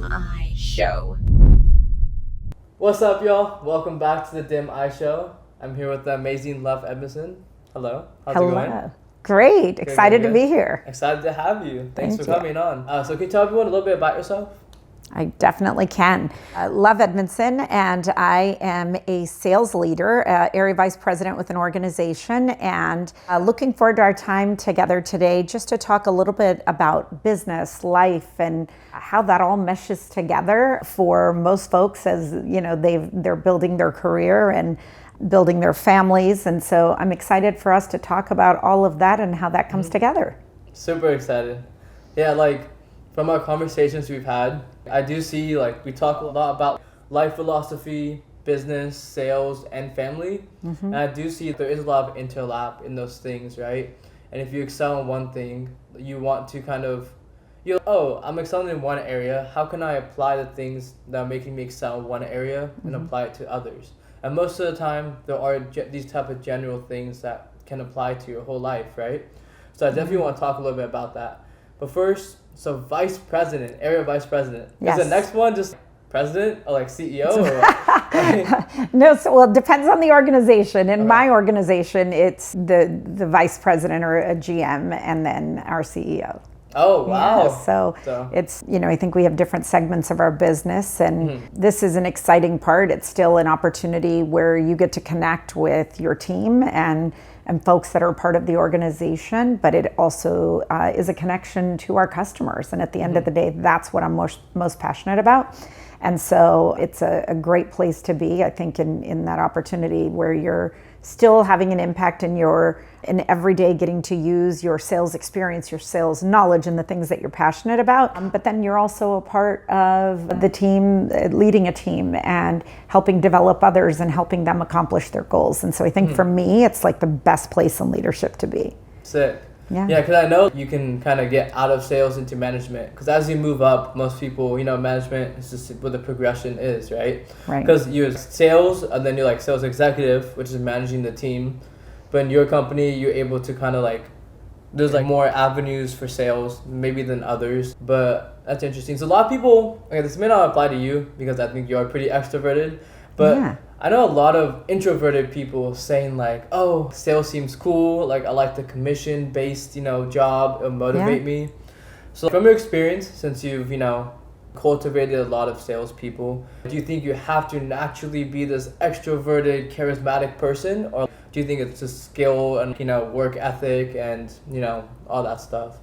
Dim Eye Show. What's up, y'all? Welcome back to the Dim Eye Show. I'm here with the amazing Love Edmonson. Hello. How's it going? Great. Excited to be here. Excited to have you. Thanks for Thank coming on. So can you tell everyone a little bit about yourself? I definitely can. Love Edmonson, and I am a sales leader, area vice president with an organization, and looking forward to our time together today just to talk a little bit about business, life, and how that all meshes together for most folks as you know they're building their career and building their families. And so I'm excited for us to talk about all of that and how that comes together. Super excited. Yeah, from our conversations we've had, I do see we talk a lot about life philosophy, business, sales, and family. And I do see there is a lot of interlap in those things, right? And if you excel in one thing, you want to I'm excelling in one area. How can I apply the things that are making me excel in one area and apply it to others? And most of the time, there are these type of general things that can apply to your whole life, right? So I definitely want to talk a little bit about that. But first, so vice president, area vice president. Yes. Is the next one just president or CEO or what? No, well, it depends on the organization. In my organization, it's the vice president or a GM and then our CEO. Oh, wow. Yeah, so it's, I think we have different segments of our business, and this is an exciting part. It's still an opportunity where you get to connect with your team and folks that are part of the organization, but it also is a connection to our customers. And at the end of the day, that's what I'm most passionate about. And so it's a great place to be, I think, in that opportunity where you're still having an impact in every day getting to use your sales experience, your sales knowledge, and the things that you're passionate about. But then you're also a part of the team, leading a team and helping develop others and helping them accomplish their goals. And so I think for me, it's like the best place in leadership to be. Sick. Yeah, because I know you can kind of get out of sales into management. Because as you move up, most people, management is just what the progression is, right? Right. Because you're sales, and then you're sales executive, which is managing the team. But in your company, you're able to kind of there's more avenues for sales maybe than others. But that's interesting. So a lot of people, this may not apply to you because I think you're pretty extroverted. But I know a lot of introverted people saying sales seems cool. I like the commission-based, job. It'll motivate me. So from your experience, since you've, cultivated a lot of salespeople, do you think you have to naturally be this extroverted, charismatic person? Or do you think it's just skill and, work ethic and, all that stuff?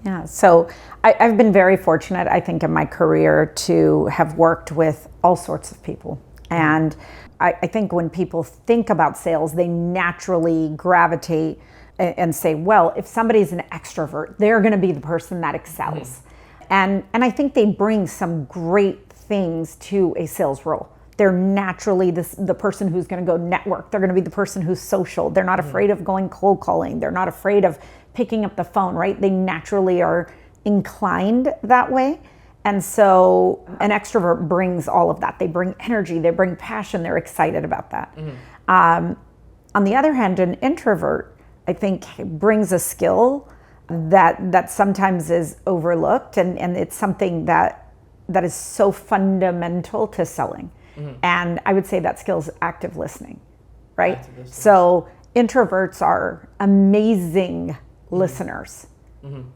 Yeah, so I've been very fortunate, I think, in my career to have worked with all sorts of people. And I think when people think about sales, they naturally gravitate and say, well, if somebody's an extrovert, they're going to be the person that excels. And I think they bring some great things to a sales role. They're naturally the person who's going to go network. They're going to be the person who's social. They're not afraid of going cold calling. They're not afraid of picking up the phone, right? They naturally are inclined that way. And so an extrovert brings all of that. They bring energy, they bring passion, they're excited about that. On the other hand, an introvert, I think, brings a skill that sometimes is overlooked, and it's something that is so fundamental to selling. And I would say that skill is active listening, right? Active listening. So introverts are amazing listeners.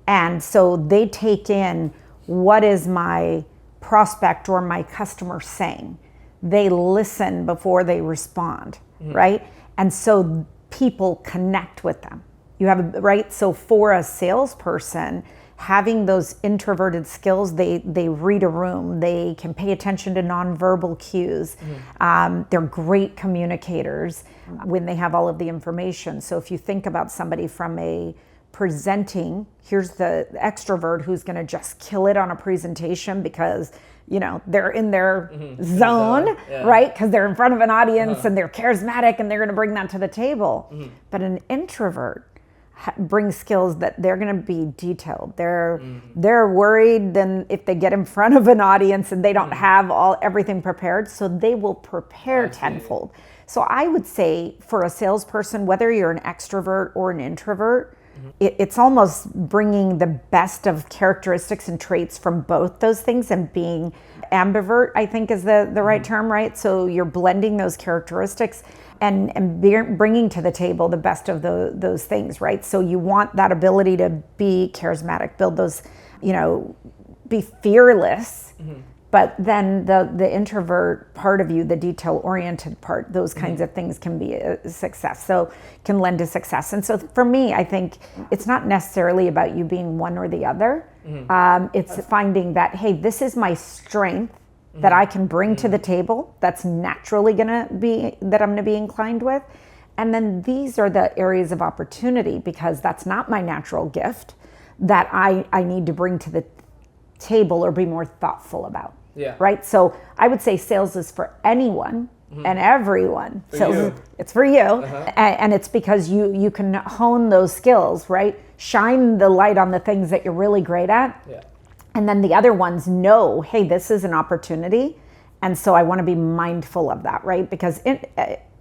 And so they take in, what is my prospect or my customer saying? They listen before they respond, right? And so people connect with them. Right? So for a salesperson, having those introverted skills, they read a room, they can pay attention to nonverbal cues. They're great communicators when they have all of the information. So if you think about somebody from a presenting, here's the extrovert who's going to just kill it on a presentation because they're in their zone, right? Because they're in front of an audience and they're charismatic and they're going to bring that to the table. But an introvert brings skills that they're going to be detailed. They're worried then if they get in front of an audience and they don't have everything prepared, so they will prepare tenfold. So I would say for a salesperson, whether you're an extrovert or an introvert, It's almost bringing the best of characteristics and traits from both those things and being ambivert, I think is the right term, right? So you're blending those characteristics and bringing to the table the best of those things, right? So you want that ability to be charismatic, build those, be fearless, but then the introvert part of you, the detail-oriented part, those kinds of things can be a success. So can lend to success. And so for me, I think it's not necessarily about you being one or the other. It's finding that, hey, this is my strength that I can bring to the table that's naturally that I'm gonna be inclined with. And then these are the areas of opportunity because that's not my natural gift that I need to bring to the table or be more thoughtful about. Yeah. Right. So I would say sales is for anyone and everyone. It's for you. And it's because you can hone those skills, right? Shine the light on the things that you're really great at. Yeah. And then the other ones know, hey, this is an opportunity. And so I want to be mindful of that, right? Because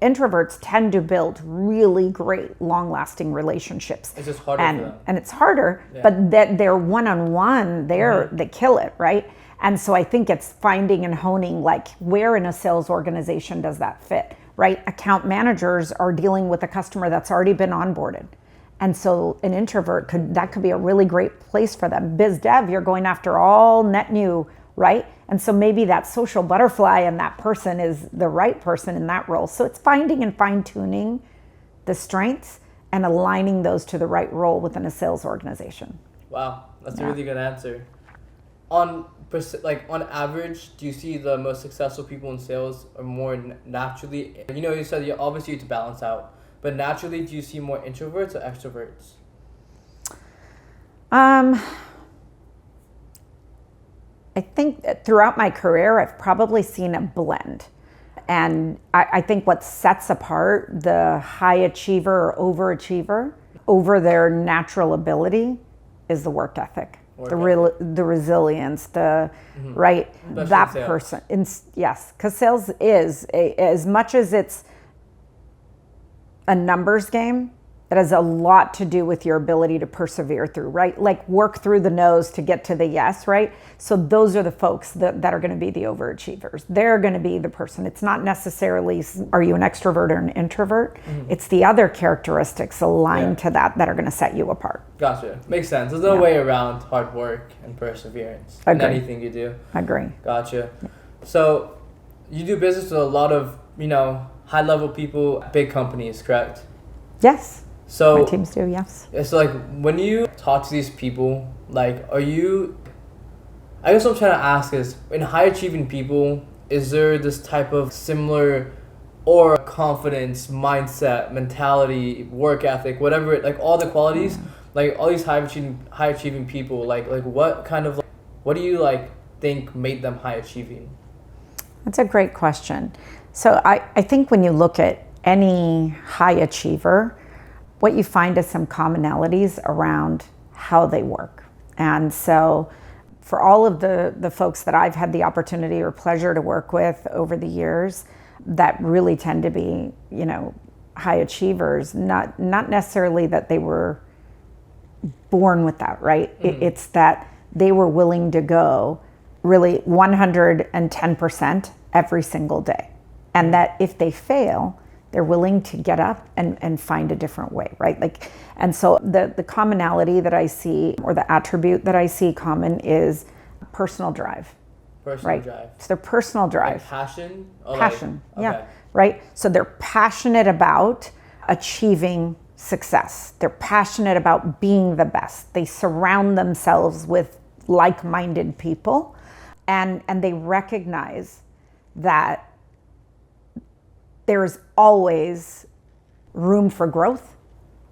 introverts tend to build really great, long-lasting relationships. It's just harder for them. And it's harder, but that they're one-on-one, they kill it, right? And so I think it's finding and honing, like, where in a sales organization does that fit, right? Account managers are dealing with a customer that's already been onboarded. And so an introvert could be a really great place for them. Biz dev, you're going after all net new, right? And so maybe that social butterfly and that person is the right person in that role. So it's finding and fine-tuning the strengths and aligning those to the right role within a sales organization. Wow, that's a really good answer. On average, do you see the most successful people in sales are more naturally, you said you obviously have to balance out, but naturally, do you see more introverts or extroverts? I think throughout my career, I've probably seen a blend. And I think what sets apart the high achiever or overachiever over their natural ability is the work ethic, the resilience, right, especially that person. Yes, because sales is, as much as it's a numbers game, that has a lot to do with your ability to persevere through, right? Like work through the no's to get to the yes, right? So those are the folks that are going to be the overachievers. They're going to be the person. It's not necessarily, are you an extrovert or an introvert? It's the other characteristics aligned to that are going to set you apart. Gotcha. Makes sense. There's no way around hard work and perseverance in anything you do. Agree. Gotcha. So you do business with a lot of, high-level people, big companies, correct? Yes. So my teams do, yes. So when you talk to these people, I guess what I'm trying to ask is, in high-achieving people, is there this type of similar or confidence, mindset, mentality, work ethic, whatever, all the qualities, all these high-achieving people, what do you think made them high-achieving? That's a great question. So I think when you look at any high achiever, what you find is some commonalities around how they work. And so for all of the folks that I've had the opportunity or pleasure to work with over the years that really tend to be, high achievers, not necessarily that they were born with that, right? It's that they were willing to go really 110% every single day. And that if they fail, they're willing to get up and find a different way, right? And so the commonality that I see, or the attribute that I see common, is personal drive. Personal drive. So their personal drive. Passion? Passion, yeah, right? So they're passionate about achieving success. They're passionate about being the best. They surround themselves with like-minded people, and they recognize that there's always room for growth,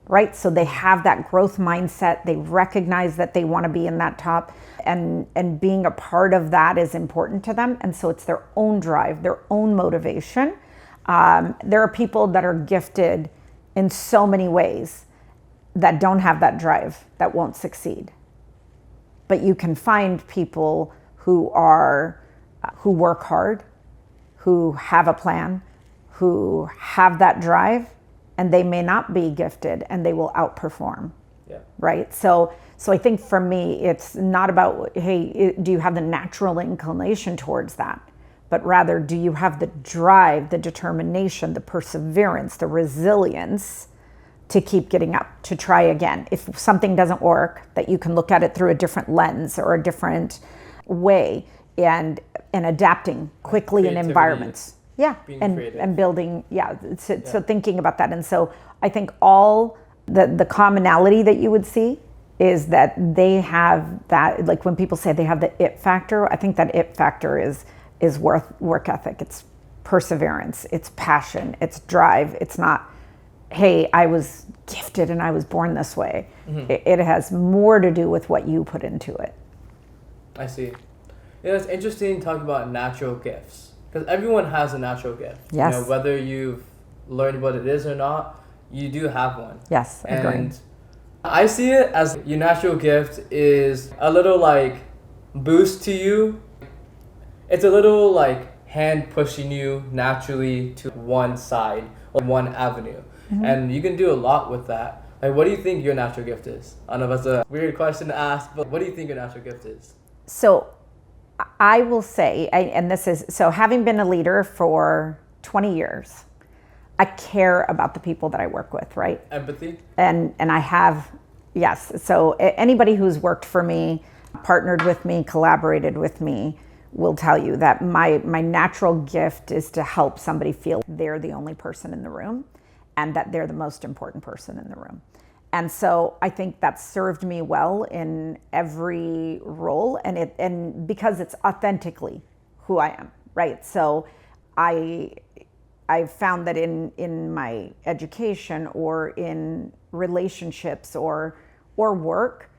right? So they have that growth mindset. They recognize that they want to be in that top, and being a part of that is important to them. And so it's their own drive, their own motivation. There are people that are gifted in so many ways that don't have that drive, that won't succeed. But you can find people who work hard, who have a plan, who have that drive, and they may not be gifted and they will outperform. Yeah. Right? So I think for me, it's not about, hey, do you have the natural inclination towards that? But rather, do you have the drive, the determination, the perseverance, the resilience to keep getting up, to try again? If something doesn't work, that you can look at it through a different lens or a different way, and adapting quickly in environments. Yeah, and building, so thinking about that. And so I think all the commonality that you would see is that they have that, like when people say they have the it factor, I think that it factor is work ethic, it's perseverance, it's passion, it's drive. It's not, hey, I was gifted and I was born this way. Mm-hmm. It has more to do with what you put into it. I see. Yeah, it's interesting talking about natural gifts, because everyone has a natural gift. Yes. You know, whether you've learned what it is or not, you do have one. Yes, and agreed. I see it as your natural gift is a little like boost to you. It's a little like hand pushing you naturally to one side or one avenue. Mm-hmm. And you can do a lot with that. Like, what do you think your natural gift is? I don't know if that's a weird question to ask, but what do you think your natural gift is? So I will say, having been a leader for 20 years, I care about the people that I work with, right? Empathy? And I have, yes. So anybody who's worked for me, partnered with me, collaborated with me, will tell you that my natural gift is to help somebody feel they're the only person in the room and that they're the most important person in the room. And so I think that served me well in every role, and because it's authentically who I am, right? So I've found that in my education or in relationships or work,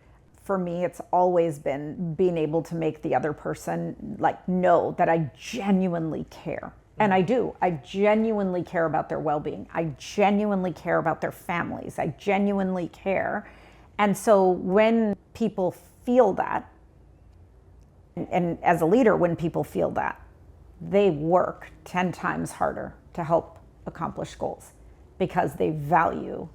for me, it's always been being able to make the other person like know that I genuinely care. And I do. I genuinely care about their well-being. I genuinely care about their families. I genuinely care. And so when people feel that, and as a leader, when people feel that, they work 10 times harder to help accomplish goals because they value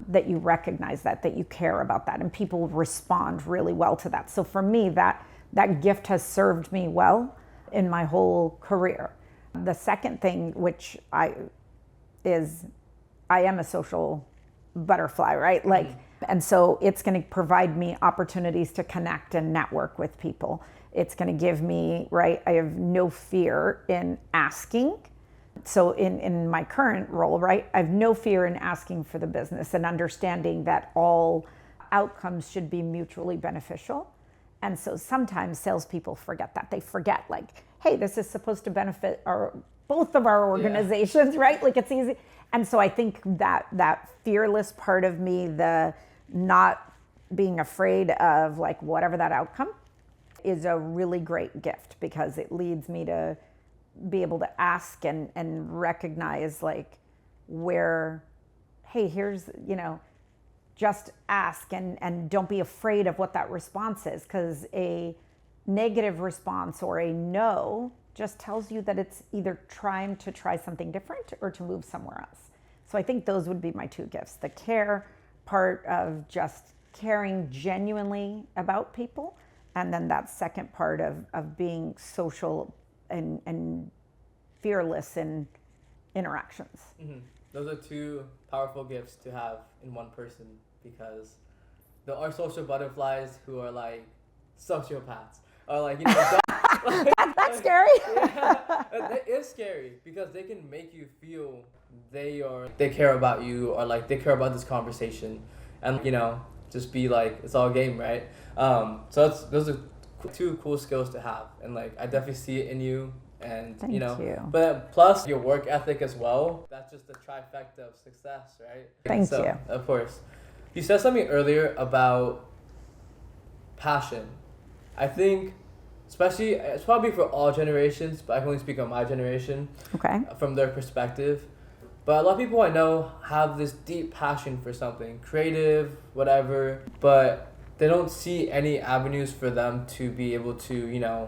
that you recognize that you care about that, and people respond really well to that. So for me, that gift has served me well in my whole career. The second thing, which I am a social butterfly, right? Like, and so it's going to provide me opportunities to connect and network with people. It's going to give me, right? I have no fear in asking. So in my current role, right, I have no fear in asking for the business and understanding that all outcomes should be mutually beneficial. And so sometimes salespeople forget that. They forget, like, hey, this is supposed to benefit both of our organizations, right? Like, it's easy. And so I think that fearless part of me, the not being afraid of like whatever that outcome, is a really great gift because it leads me to be able to ask and recognize like where, hey, here's, just ask and don't be afraid of what that response is, because a negative response or a no just tells you that it's either trying to try something different or to move somewhere else. So I think those would be my two gifts. The care part of just caring genuinely about people, and then that second part of being social and fearless in interactions. Mm-hmm. Those are two powerful gifts to have in one person, because there are social butterflies who are like sociopaths, or like, that's scary. Yeah, it is scary because they can make you feel they care about you, or like they care about this conversation, and just be like, it's all game, right? So those are two cool skills to have, and like I definitely see it in you. And Thank you. But plus your work ethic as well. That's just the trifecta of success, right? Thank you. Of course. You said something earlier about passion. I think, especially, it's probably for all generations, but I can only speak on my generation. Okay. From their perspective. But a lot of people I know have this deep passion for something, creative, whatever, but they don't see any avenues for them to be able to,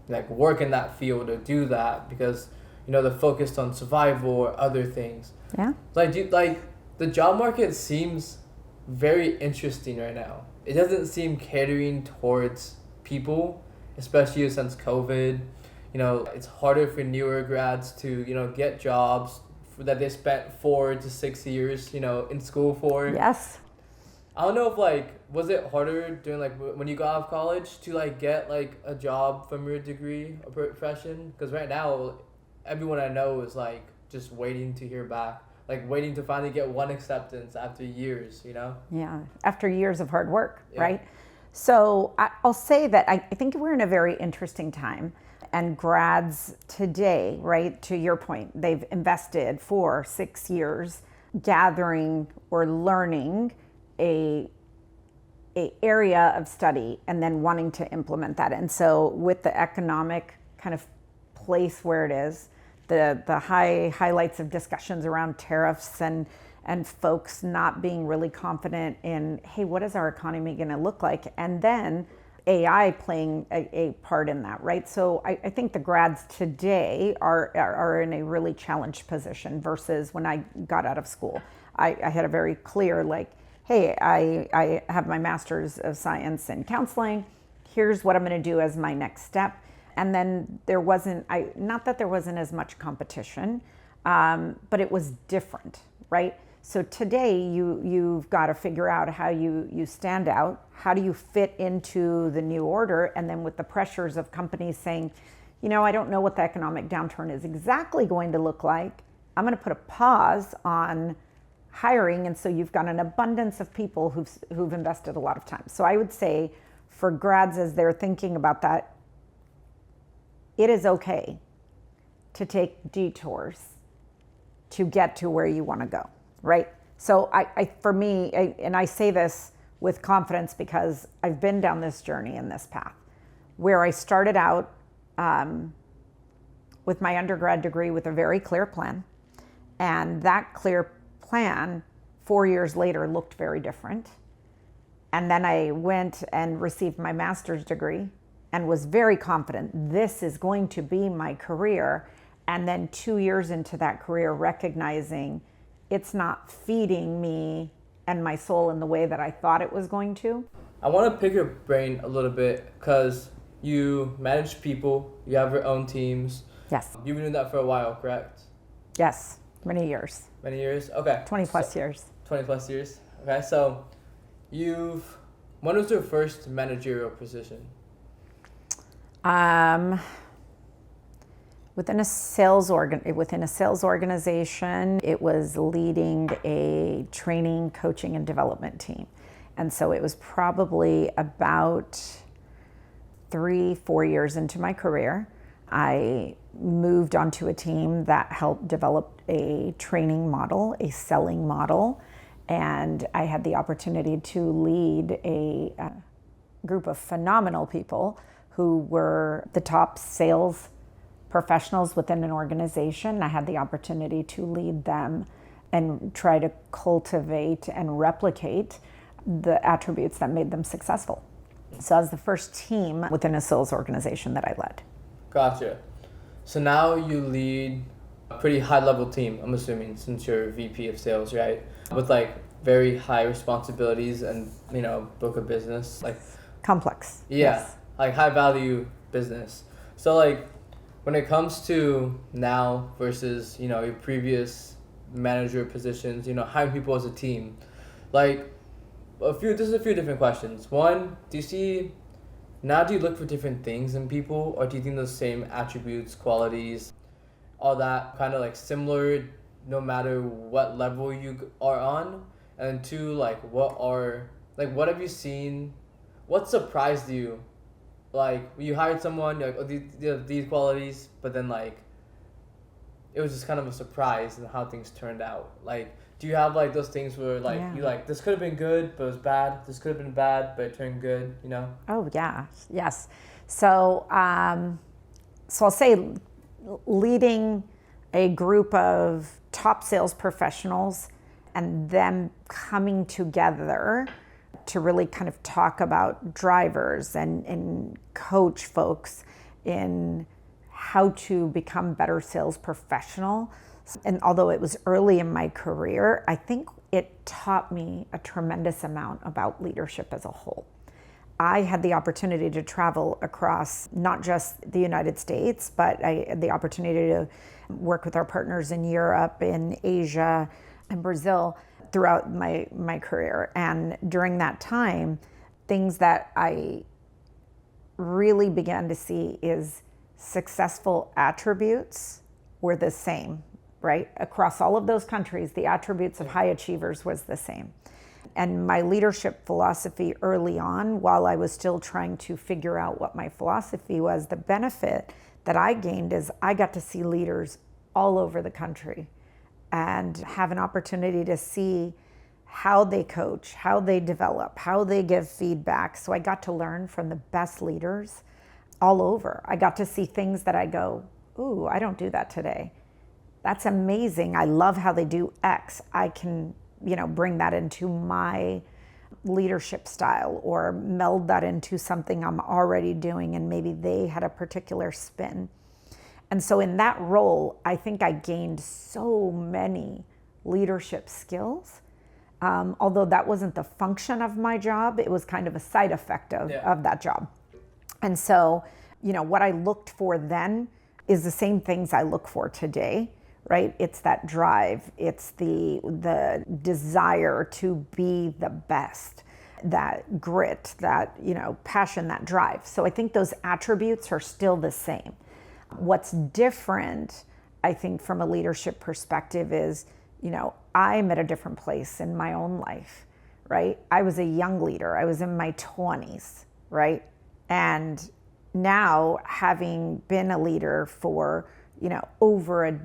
like work in that field or do that, because they're focused on survival or other things. Yeah. Like the job market seems very interesting right now. It doesn't seem catering towards people, especially since COVID. It's harder for newer grads to, get jobs that they spent 4 to 6 years, in school for. Yes. I don't know if was it harder during when you got out of college to get a job from your degree or profession? Because right now, everyone I know is just waiting to hear back, waiting to finally get one acceptance after years. Yeah, after years of hard work, Yeah. right? So I'll say that I think we're in a very interesting time. And grads today, right, to your point, they've invested 4-6 years gathering or learning a area of study and then wanting to implement that. And so with the economic kind of place where it is, the highlights of discussions around tariffs and folks not being really confident in, hey, what is our economy going to look like? And then AI playing a part in that, right? So I think the grads today are in a really challenged position versus when I got out of school. I had a very clear, hey, I have my master's of science in counseling. Here's what I'm going to do as my next step. And then there wasn't, not that there wasn't as much competition, but it was different, right? So today you've got to figure out how you stand out, how do you fit into the new order, and then with the pressures of companies saying, I don't know what the economic downturn is exactly going to look like. I'm going to put a pause on hiring, and so you've got an abundance of people who've invested a lot of time. So I would say for grads as they're thinking about that, it is okay to take detours to get to where you want to go. Right? So for me, and I say this with confidence because I've been down this journey and this path, where I started out with my undergrad degree with a very clear plan. And that clear plan 4 years later looked very different. And then I went and received my master's degree and was very confident this is going to be my career. And then 2 years into that career, recognizing it's not feeding me and my soul in the way that I thought it was going to. I want to pick your brain a little bit because you manage people, you have your own teams. Yes. You've been doing that for a while, correct? Yes, many years. Many years? Okay. 20 plus years. 20 plus years. Okay, so when was your first managerial position? Within a sales organization, it was leading a training, coaching, and development team. And so it was probably about 3-4 years into my career. I moved onto a team that helped develop a training model, a selling model, and I had the opportunity to lead a group of phenomenal people who were the top sales professionals within an organization. I had the opportunity to lead them and try to cultivate and replicate the attributes that made them successful. So I was the first team within a sales organization that I led. Gotcha. So now you lead a pretty high level team, I'm assuming, since you're VP of sales, right? With very high responsibilities and, book of business. Complex. Yeah. Yes. High value business. So when it comes to now versus, your previous manager positions, hiring people as a team, this is a few different questions. One, do you look for different things in people, or do you think those same attributes, qualities, all that kind of similar no matter what level you are on? And two, what have you seen, what surprised you? You hired someone, you're oh, these qualities, but then it was just kind of a surprise in how things turned out. Do you have those things where you this could have been good but it was bad, this could have been bad but it turned good, Oh yeah, yes. So I'll say leading a group of top sales professionals and them coming together to really kind of talk about drivers and coach folks in how to become better sales professional. And although it was early in my career, I think it taught me a tremendous amount about leadership as a whole. I had the opportunity to travel across not just the United States, but I had the opportunity to work with our partners in Europe, in Asia, and Brazil throughout my career. And during that time, things that I really began to see is successful attributes were the same, right? Across all of those countries, the attributes of high achievers was the same. And my leadership philosophy early on, while I was still trying to figure out what my philosophy was, the benefit that I gained is I got to see leaders all over the country and have an opportunity to see how they coach, how they develop, how they give feedback. So I got to learn from the best leaders all over. I got to see things that I go, ooh, I don't do that today. That's amazing. I love how they do X. I can, bring that into my leadership style or meld that into something I'm already doing, and maybe they had a particular spin. And so in that role, I think I gained so many leadership skills. Although that wasn't the function of my job, it was kind of a side effect of that job. And so, what I looked for then is the same things I look for today, right? It's that drive, it's the desire to be the best, that grit, that, passion, that drive. So I think those attributes are still the same. What's different, I think, from a leadership perspective is, I'm at a different place in my own life, right? I was a young leader. I was in my 20s, right? And now, having been a leader for, over a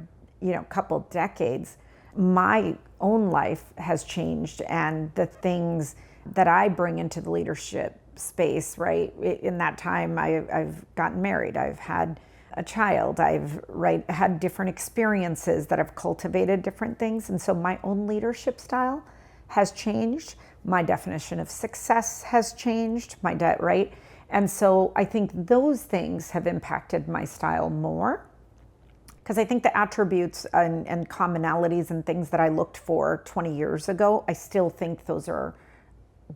couple decades, my own life has changed, and the things that I bring into the leadership space, right? In that time, I've gotten married. I've had a child. I've had different experiences that have cultivated different things. And so my own leadership style has changed. My definition of success has changed, right? And so I think those things have impacted my style more, because I think the attributes and commonalities and things that I looked for 20 years ago, I still think those are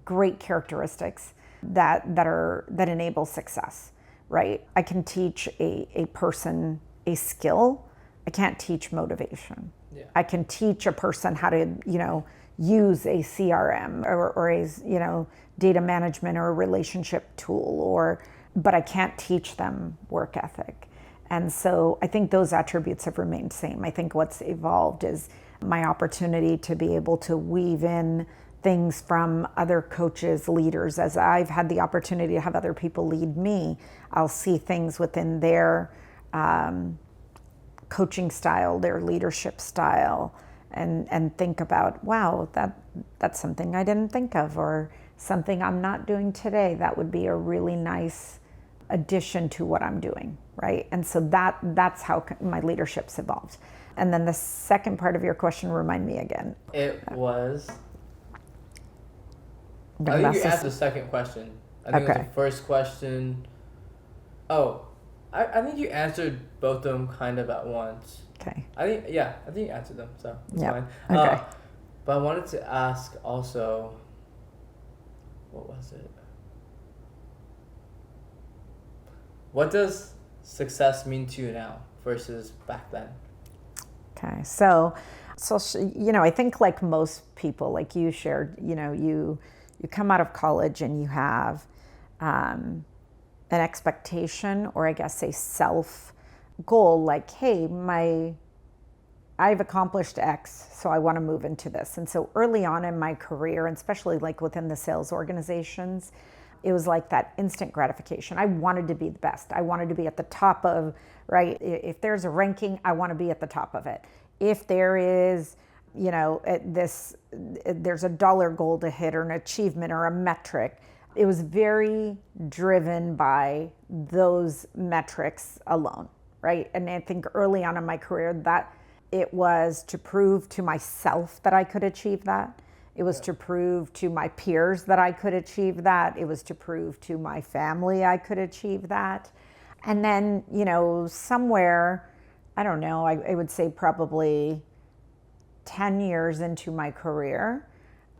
great characteristics that enable success. Right? I can teach a person a skill. I can't teach motivation. Yeah. I can teach a person how to, use a CRM or a, data management or a relationship tool, but I can't teach them work ethic. And so I think those attributes have remained same. I think what's evolved is my opportunity to be able to weave in things from other coaches, leaders. As I've had the opportunity to have other people lead me, I'll see things within their coaching style, their leadership style, and think about, wow, that's something I didn't think of, or something I'm not doing today. That would be a really nice addition to what I'm doing, right? And so that's how my leadership's evolved. And then the second part of your question, remind me again. It was... I think you asked the second question. I think it was the first question. Oh, I think you answered both of them kind of at once. Okay. I think you answered them, so it's fine. Okay. But I wanted to ask also, what was it? What does success mean to you now versus back then? Okay, so I think like most people, like you shared, you come out of college and you have an expectation, or I guess a self goal, like, hey, I've accomplished X, so I want to move into this. And so early on in my career, and especially like within the sales organizations, it was like that instant gratification. I wanted to be the best. I wanted to be at the top of, right? If there's a ranking, I want to be at the top of it. If there is, there's a dollar goal to hit, or an achievement, or a metric. It was very driven by those metrics alone, right? And I think early on in my career that it was to prove to myself that I could achieve that. It was to prove to my peers that I could achieve that. It was to prove to my family I could achieve that. And then, somewhere, I don't know, I would say probably 10 years into my career,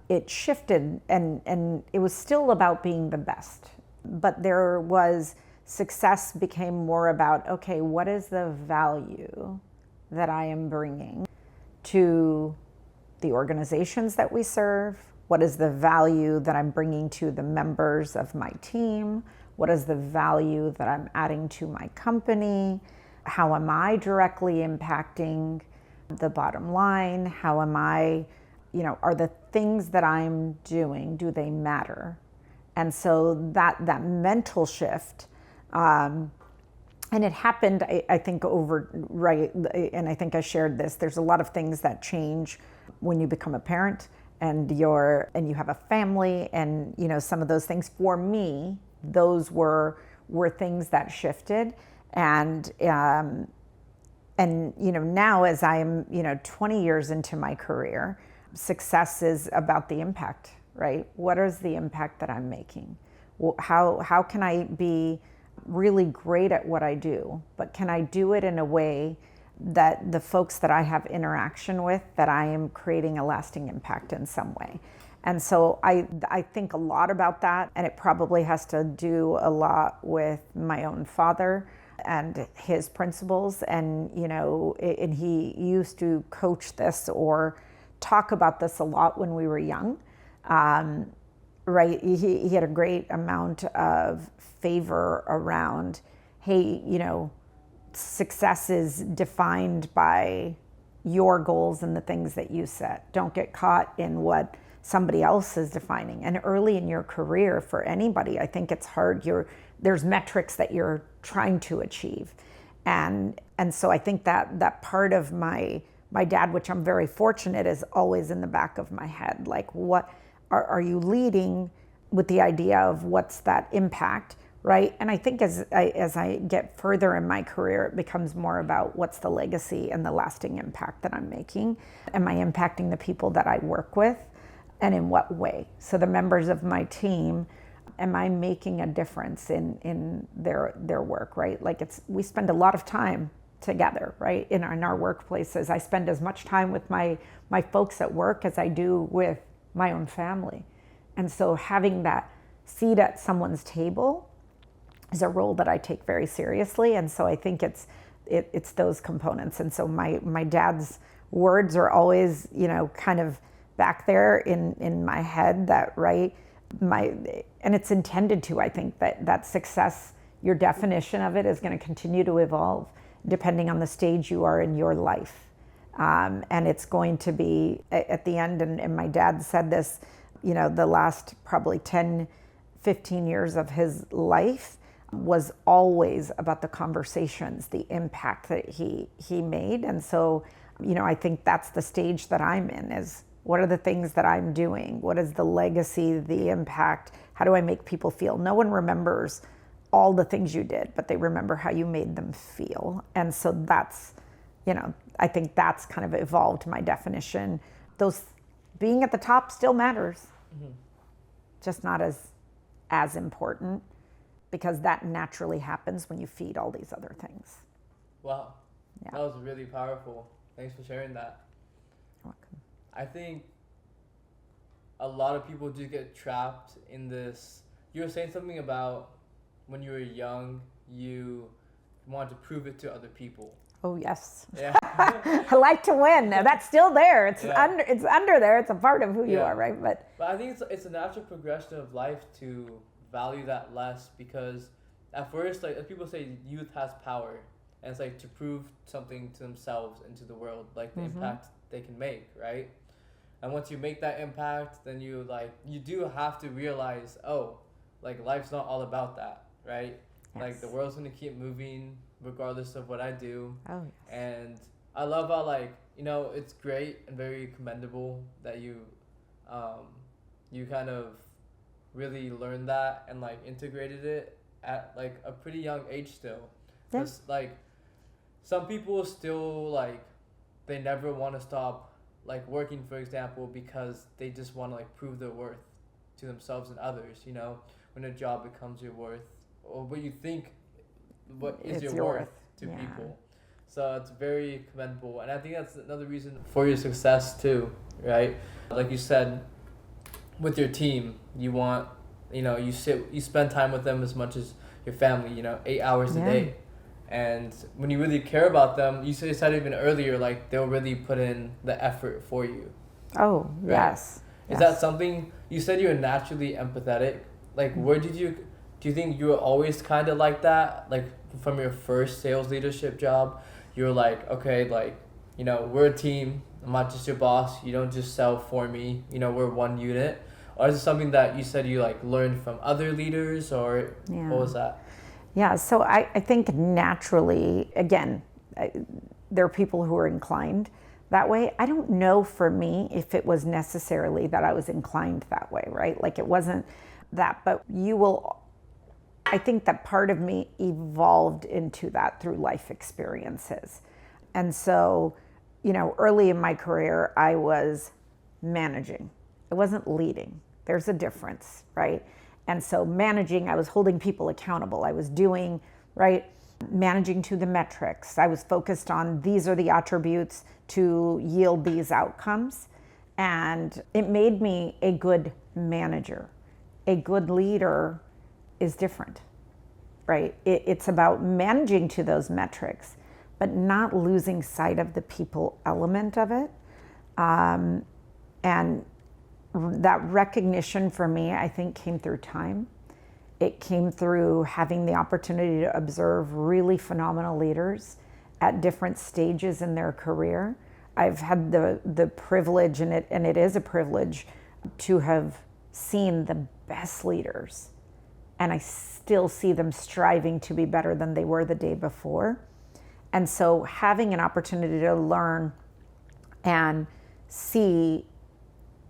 it shifted, and it was still about being the best. But there was, success became more about, okay, what is the value that I am bringing to the organizations that we serve? What is the value that I'm bringing to the members of my team? What is the value that I'm adding to my company? How am I directly impacting the bottom line? How am I, are the things that I'm doing, do they matter? And so that mental shift, and it happened, I think, right, and I think I shared this, there's a lot of things that change when you become a parent and you have a family, and some of those things for me, those were things that shifted. And now as I'm 20 years into my career, success is about the impact, right? What is the impact that I'm making? How can I be really great at what I do, but can I do it in a way that the folks that I have interaction with, that I am creating a lasting impact in some way? And so I think a lot about that, and it probably has to do a lot with my own father and his principles. And and he used to coach this or talk about this a lot when we were young. Right, he had a great amount of favor around, hey, success is defined by your goals and the things that you set. Don't get caught in what somebody else is defining. And early in your career, for anybody, I think it's hard. There's metrics that you're trying to achieve. And so I think that part of my dad, which I'm very fortunate, is always in the back of my head. Like, what are you leading with the idea of what's that impact, right? And I think as I get further in my career, it becomes more about what's the legacy and the lasting impact that I'm making. Am I impacting the people that I work with, and in what way? So the members of my team, am I making a difference in their work, right? Like, we spend a lot of time together, right? In our workplaces. I spend as much time with my folks at work as I do with my own family. And so having that seat at someone's table is a role that I take very seriously. And so I think it's those components. And so my dad's words are always, kind of back there in my head, that, right, and it's intended to, I think, that success, your definition of it is going to continue to evolve depending on the stage you are in your life. And it's going to be at the end, and my dad said this, the last probably 10, 15 years of his life was always about the conversations, the impact that he made. And so, I think that's the stage that I'm in, is what are the things that I'm doing? What is the legacy, the impact? How do I make people feel? No one remembers all the things you did, but they remember how you made them feel. And so that's, I think that's kind of evolved my definition. Those being at the top still matters, just not as important, because that naturally happens when you feed all these other things. Wow. Yeah. That was really powerful. Thanks for sharing that. You're welcome. I think a lot of people do get trapped in this. You were saying something about when you were young, you wanted to prove it to other people. Oh, yes. Yeah. I like to win. That's still there. It's Yeah. it's under there. It's a part of who you are, right? But I think it's a natural progression of life to value that less, because at first, like, as people say, youth has power, and it's like to prove something to themselves and to the world, like the impact they can make, right? And once you make that impact, then you do have to realize, oh, like, life's not all about that, right? Yes. Like, the world's gonna keep moving regardless of what I do. Oh, yes. And I love how, like, it's great and very commendable that you kind of really learned that and, like, integrated it at, like, a pretty young age still. Because, like, some people still, like, they never want to stop, like, working, for example, because they just want to, like, prove their worth to themselves and others, when a job becomes your worth, or what you think, what is your worth to people. So it's very commendable, and I think that's another reason for your success too, right? Like you said, with your team, you want, you spend time with them as much as your family, 8 hours a day. And when you really care about them, you said even earlier, like they'll really put in the effort for you. Oh, right? yes. Is that something, you said you're naturally empathetic. Like, do you think you were always kind of like that? Like, from your first sales leadership job, you were like, okay, like, we're a team. I'm not just your boss. You don't just sell for me. We're one unit. Or is it something that you said you, like, learned from other leaders, or what was that? Yeah, so I think naturally, again, there are people who are inclined that way. I don't know for me if it was necessarily that I was inclined that way, right? Like it wasn't that, but I think that part of me evolved into that through life experiences. And so, early in my career, I was managing. I wasn't leading. There's a difference, right? And so managing, I was holding people accountable. I was doing, right, managing to the metrics. I was focused on these are the attributes to yield these outcomes. And it made me a good manager. A good leader is different, right? It's about managing to those metrics, but not losing sight of the people element of it. And that recognition for me, I think, came through time. It came through having the opportunity to observe really phenomenal leaders at different stages in their career. I've had the privilege, and it is a privilege, to have seen the best leaders, and I still see them striving to be better than they were the day before. And so having an opportunity to learn and see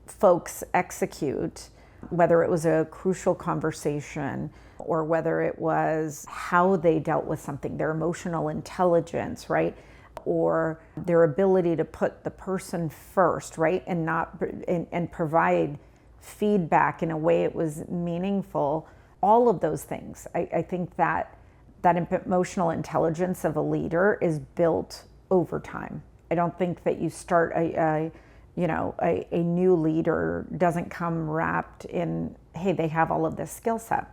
folks execute, whether it was a crucial conversation or whether it was how they dealt with something, their emotional intelligence, right? Or their ability to put the person first, right? And provide feedback in a way it was meaningful. All of those things. I think that emotional intelligence of a leader is built over time. I don't think that you start a new leader doesn't come wrapped in, hey, they have all of this skill set.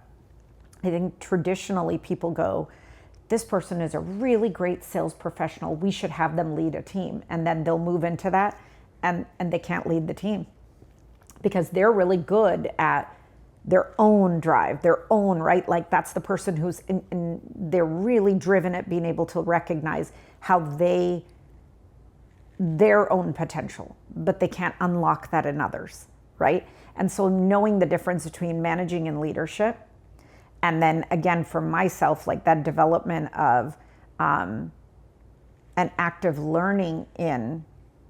I think traditionally people go, this person is a really great sales professional. We should have them lead a team. And then they'll move into that and they can't lead the team because they're really good at their own drive, their own, right? Like that's the person who's they're really driven at being able to recognize how their own potential, but they can't unlock that in others, right? And so knowing the difference between managing and leadership, and then again for myself, like that development of an active learning in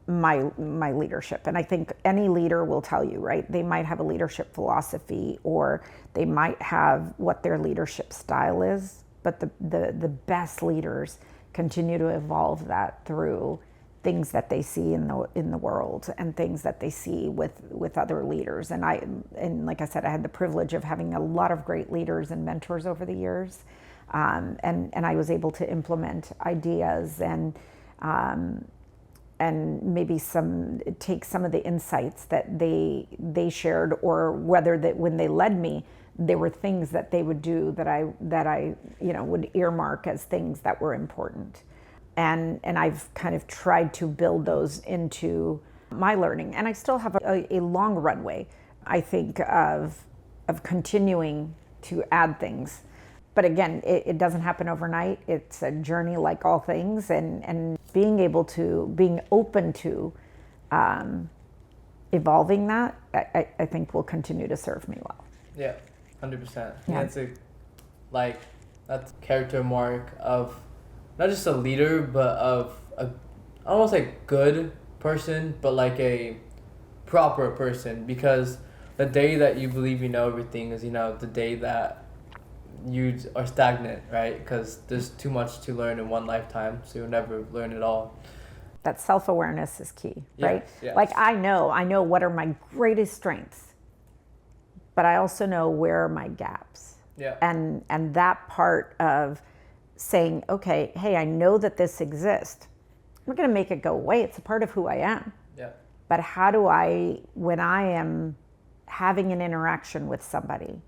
my leadership. And I think any leader will tell you, right? They might have a leadership philosophy or they might have what their leadership style is, but the best leaders continue to evolve that through things that they see in the world and things that they see with other leaders. And like I said, I had the privilege of having a lot of great leaders and mentors over the years. And I was able to implement ideas and maybe take some of the insights that they shared, or whether that when they led me, there were things that they would do that I would earmark as things that were important. And I've kind of tried to build those into my learning. And I still have a long runway, I think, of continuing to add things. But again, it doesn't happen overnight. It's a journey like all things, and being open to evolving that, I think will continue to serve me well. Yeah, 100%. Yeah. That's character mark of not just a leader, but of I don't want to say good person, but like a proper person. Because the day that you believe you know everything is, the day that you are stagnant, right? Because there's too much to learn in one lifetime, so you'll never learn it all. That self-awareness is key, right? Yeah. Like I know what are my greatest strengths, but I also know where are my gaps. Yeah. And that part of saying, okay, hey, I know that this exists. I'm not going to make it go away. It's a part of who I am. Yeah. But how do I, when I am having an interaction with somebody,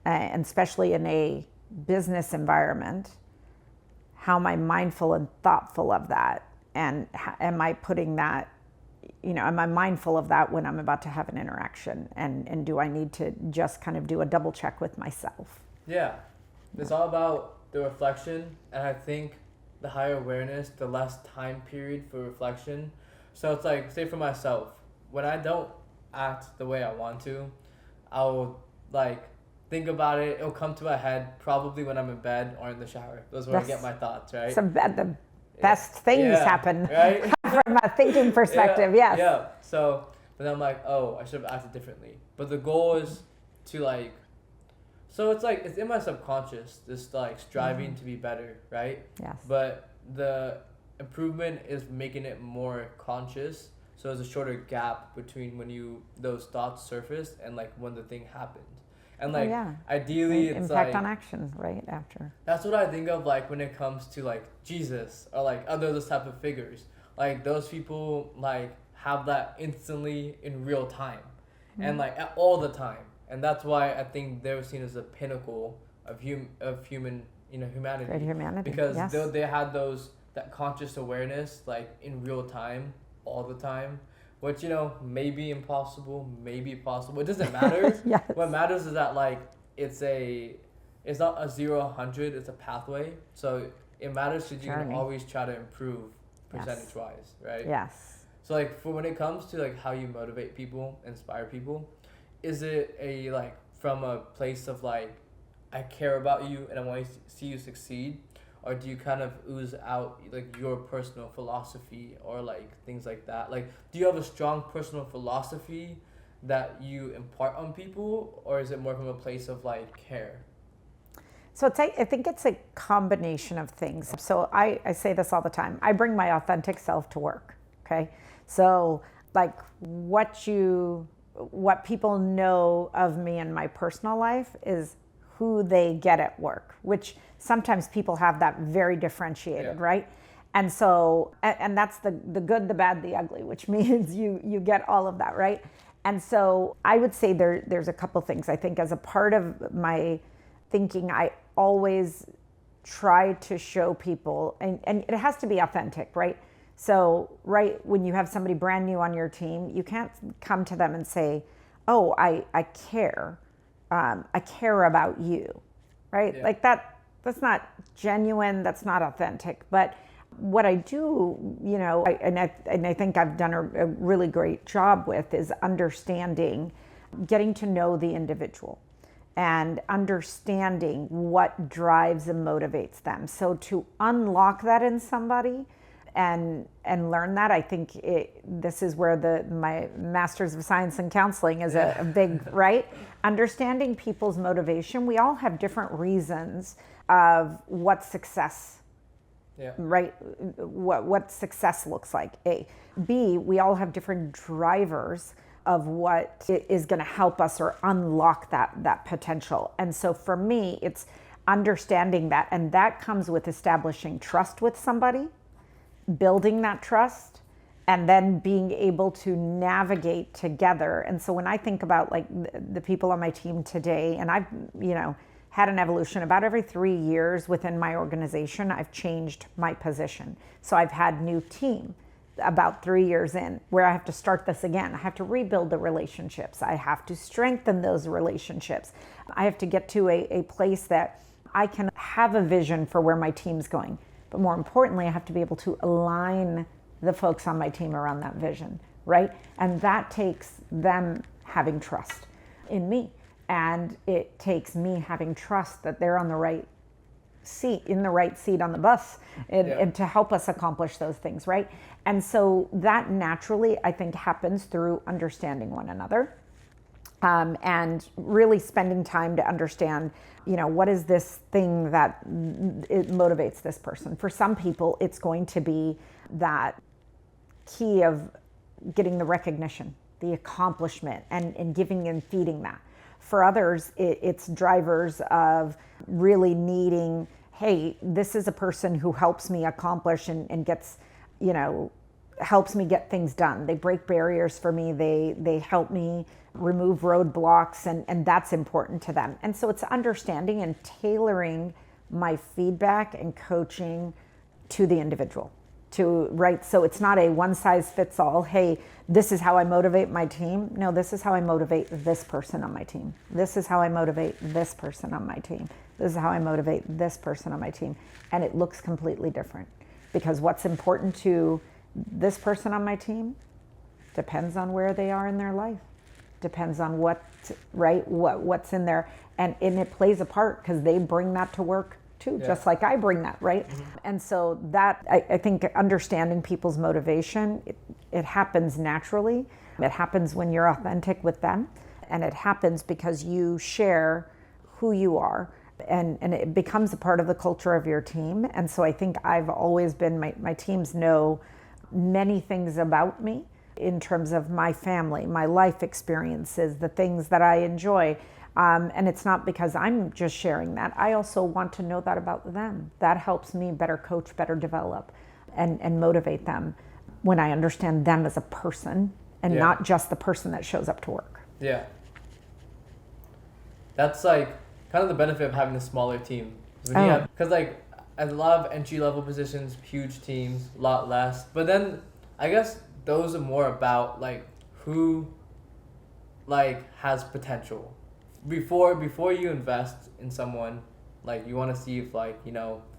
and especially in a business environment, how am I mindful and thoughtful of that? And am I putting that, am I mindful of that when I'm about to have an interaction? And do I need to just kind of do a double check with myself? Yeah. It's all about the reflection, and I think the higher awareness, the less time period for reflection. So it's like, say for myself, when I don't act the way I want to, I'll like think about it. It'll come to a head probably when I'm in bed or in the shower. Those are where I get my thoughts, right? The best things happen, right? From a thinking perspective, yes. Yeah. So, but then I'm like, oh, I should have acted differently. But the goal is to like, so it's like, it's in my subconscious, this like striving to be better, right? Yes. But the improvement is making it more conscious. So there's a shorter gap between when those thoughts surfaced and like when the thing happened. And like ideally it's impact like on action right after. That's what I think of like when it comes to like Jesus or like other those type of figures. Like those people like have that instantly in real time and like all the time. And that's why I think they were seen as the pinnacle of human humanity. Great humanity. Because yes. they had that conscious awareness like in real time all the time. Which, may be impossible, maybe possible. It doesn't matter. Yes. What matters is that like it's not a 0-100, it's a pathway. So it matters because you can always try to improve percentage wise, right? Yes. So like for when it comes to like how you motivate people, inspire people, is it a like from a place of like I care about you and I want to see you succeed? Or do you kind of ooze out like your personal philosophy or like things like that? Like, do you have a strong personal philosophy that you impart on people, or is it more from a place of like care? So I think it's a combination of things. So I say this all the time. I bring my authentic self to work. Okay. So like what people know of me in my personal life is who they get at work, which sometimes people have that very differentiated, right? And so, and that's the good, the bad, the ugly, which means you get all of that, right? And so I would say there's a couple things. I think as a part of my thinking, I always try to show people, and it has to be authentic, right? So, right, when you have somebody brand new on your team, you can't come to them and say, oh, I care. I care about you, right? Like that's not genuine, that's not authentic. But what I do, and I think I've done a really great job with is understanding, getting to know the individual and understanding what drives and motivates them. So to unlock that in somebody and learn that, I think this is where my Masters of Science in Counseling is a big, right? Understanding people's motivation. We all have different reasons of what success, right? What success looks like, A. B, we all have different drivers of what is going to help us or unlock that potential. And so for me, it's understanding that, and that comes with establishing trust with somebody, building that trust, and then being able to navigate together. And so when I think about like the people on my team today, and I've, had an evolution about every 3 years within my organization, I've changed my position. So I've had new team about 3 years in where I have to start this again. I have to rebuild the relationships. I have to strengthen those relationships. I have to get to a place that I can have a vision for where my team's going. But more importantly, I have to be able to align the folks on my team around that vision, right? And that takes them having trust in me. And it takes me having trust that they're on the right seat, in the right seat on the bus, and to help us accomplish those things, right? And so that naturally, I think, happens through understanding one another. And really spending time to understand, what is this thing that it motivates this person. For some people, it's going to be that key of getting the recognition, the accomplishment, and giving and feeding that. For others, it's drivers of really needing hey, this is a person who helps me accomplish and gets, helps me get things done. They break barriers for me. They help me remove roadblocks, and that's important to them. And so it's understanding and tailoring my feedback and coaching to the individual. So it's not a one size fits all. Hey, this is how I motivate my team. No, this is how I motivate this person on my team. This is how I motivate this person on my team. This is how I motivate this person on my team. And it looks completely different, because what's important to this person on my team depends on where they are in their life, depends on what's in there, and it plays a part because they bring that to work too, just like I bring that, right? Mm-hmm. And so that, I think understanding people's motivation, it happens naturally. It happens when you're authentic with them, and it happens because you share who you are, and it becomes a part of the culture of your team. And so I think I've always been, my teams know many things about me in terms of my family, my life experiences, the things that I enjoy. And it's not because I'm just sharing that. I also want to know that about them. That helps me better coach, better develop, and motivate them when I understand them as a person and not just the person that shows up to work. Yeah. That's like kind of the benefit of having a smaller team. Because like at a lot of entry-level positions, huge teams, a lot less. But then I guess those are more about like who like has potential. Before you invest in someone, like you want to see if like,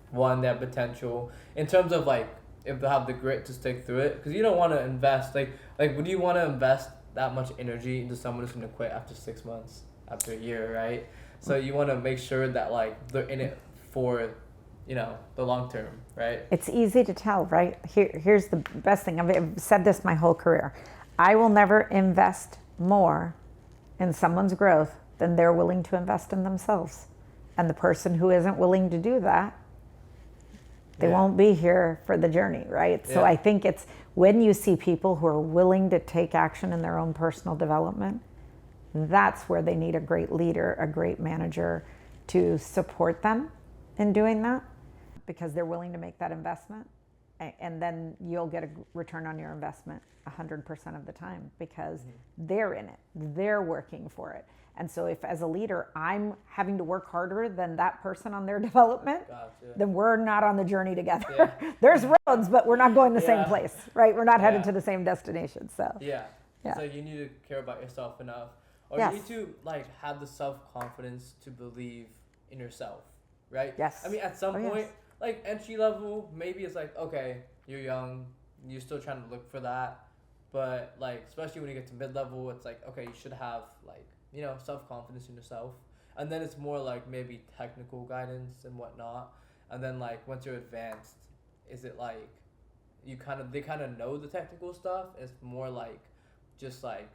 one, they have potential in terms of like if they have the grit to stick through it, because you don't want to invest like would you want to invest that much energy into someone who's going to quit after 6 months, after a year, right? So you want to make sure that like they're in it for the long term, right? It's easy to tell, right? Here's the best thing. I've said this my whole career. I will never invest more in someone's growth than they're willing to invest in themselves. And the person who isn't willing to do that, they won't be here for the journey, right? Yeah. So I think it's when you see people who are willing to take action in their own personal development, that's where they need a great leader, a great manager to support them in doing that, because they're willing to make that investment. And then you'll get a return on your investment 100% of the time, because they're in it, they're working for it. And so if as a leader, I'm having to work harder than that person on their development, then we're not on the journey together. Yeah. There's roads, but we're not going the same place, right? We're not headed to the same destination. So So you need to care about yourself enough, or you need to like have the self-confidence to believe in yourself, right? Yes. I mean, at some point, like entry level, maybe it's like, okay, you're young, you're still trying to look for that. But like, especially when you get to mid-level, it's like, okay, you should have like, self-confidence in yourself. And then it's more like maybe technical guidance and whatnot. And then like, once you're advanced, is it like, they kind of know the technical stuff? It's more like, just like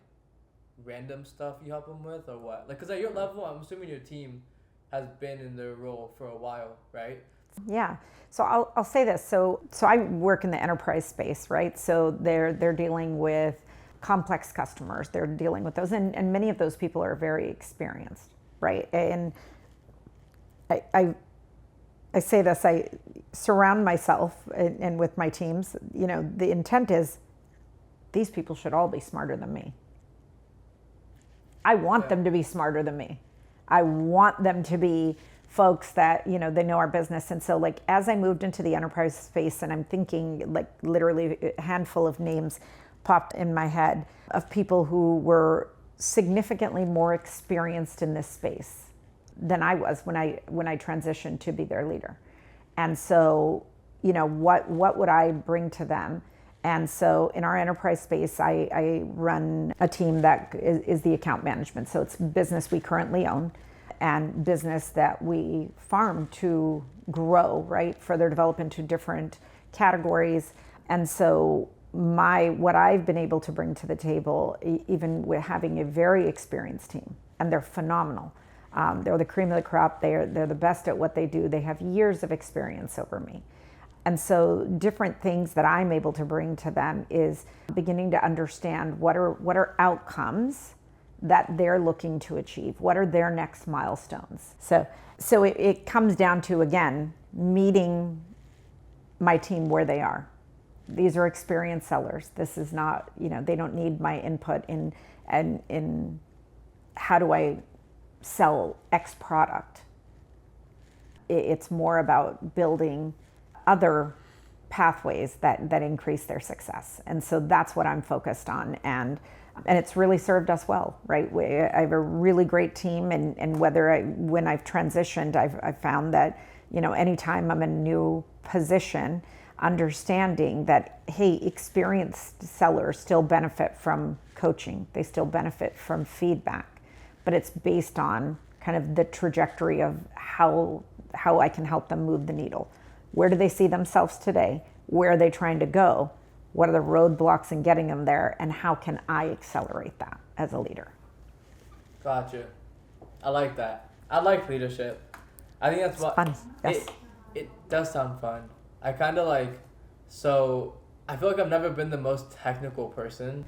random stuff you help them with, or what? Like, cause at your level, I'm assuming your team has been in their role for a while, right? Yeah. So I'll say this. So I work in the enterprise space, right? So they're dealing with complex customers. They're dealing with those, and many of those people are very experienced, right? And I say this, I surround myself and with my teams, the intent is these people should all be smarter than me. I want them to be smarter than me. I want them to be folks that, they know our business. And so like, as I moved into the enterprise space, and I'm thinking like literally a handful of names popped in my head of people who were significantly more experienced in this space than I was when I transitioned to be their leader. And so, what would I bring to them? And so in our enterprise space, I run a team that is the account management. So it's business we currently own and business that we farm to grow, right? Further develop into different categories. And so what I've been able to bring to the table, even with having a very experienced team, and they're phenomenal. They're the cream of the crop. They're the best at what they do. They have years of experience over me. And so different things that I'm able to bring to them is beginning to understand what are outcomes that they're looking to achieve. What are their next milestones? So it comes down to, again, meeting my team where they are. These are experienced sellers. This is not, they don't need my input in how do I sell X product. It's more about building other pathways that increase their success. And so that's what I'm focused on. And it's really served us well, right? I have a really great team, and when I've transitioned, I've found that, anytime I'm in a new position, understanding that, hey, experienced sellers still benefit from coaching. They still benefit from feedback, but it's based on kind of the trajectory of how I can help them move the needle. Where do they see themselves today? Where are they trying to go? What are the roadblocks in getting them there? And how can I accelerate that as a leader? Gotcha. I like that. I like leadership. I think that's fun. Yes. It does sound fun. I kind of so I feel like I've never been the most technical person,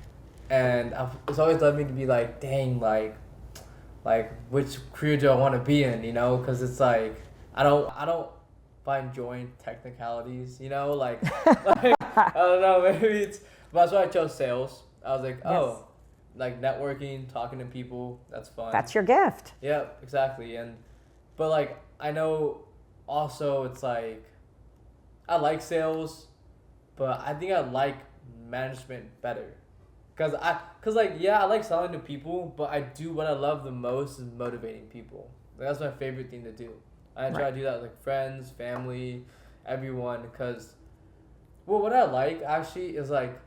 and it's always led me to be like, dang, like which career do I want to be in, because it's like, I don't find joy in technicalities, like I don't know, maybe but that's why I chose sales. I was like, oh, like networking, talking to people, that's fun. That's your gift. Yeah, exactly. But I know also it's like, I like sales, but I think I like management better. Cause I like selling to people, but what I love the most is motivating people. That's my favorite thing to do. I try to do that with friends, family, everyone. Cause, what I like actually is like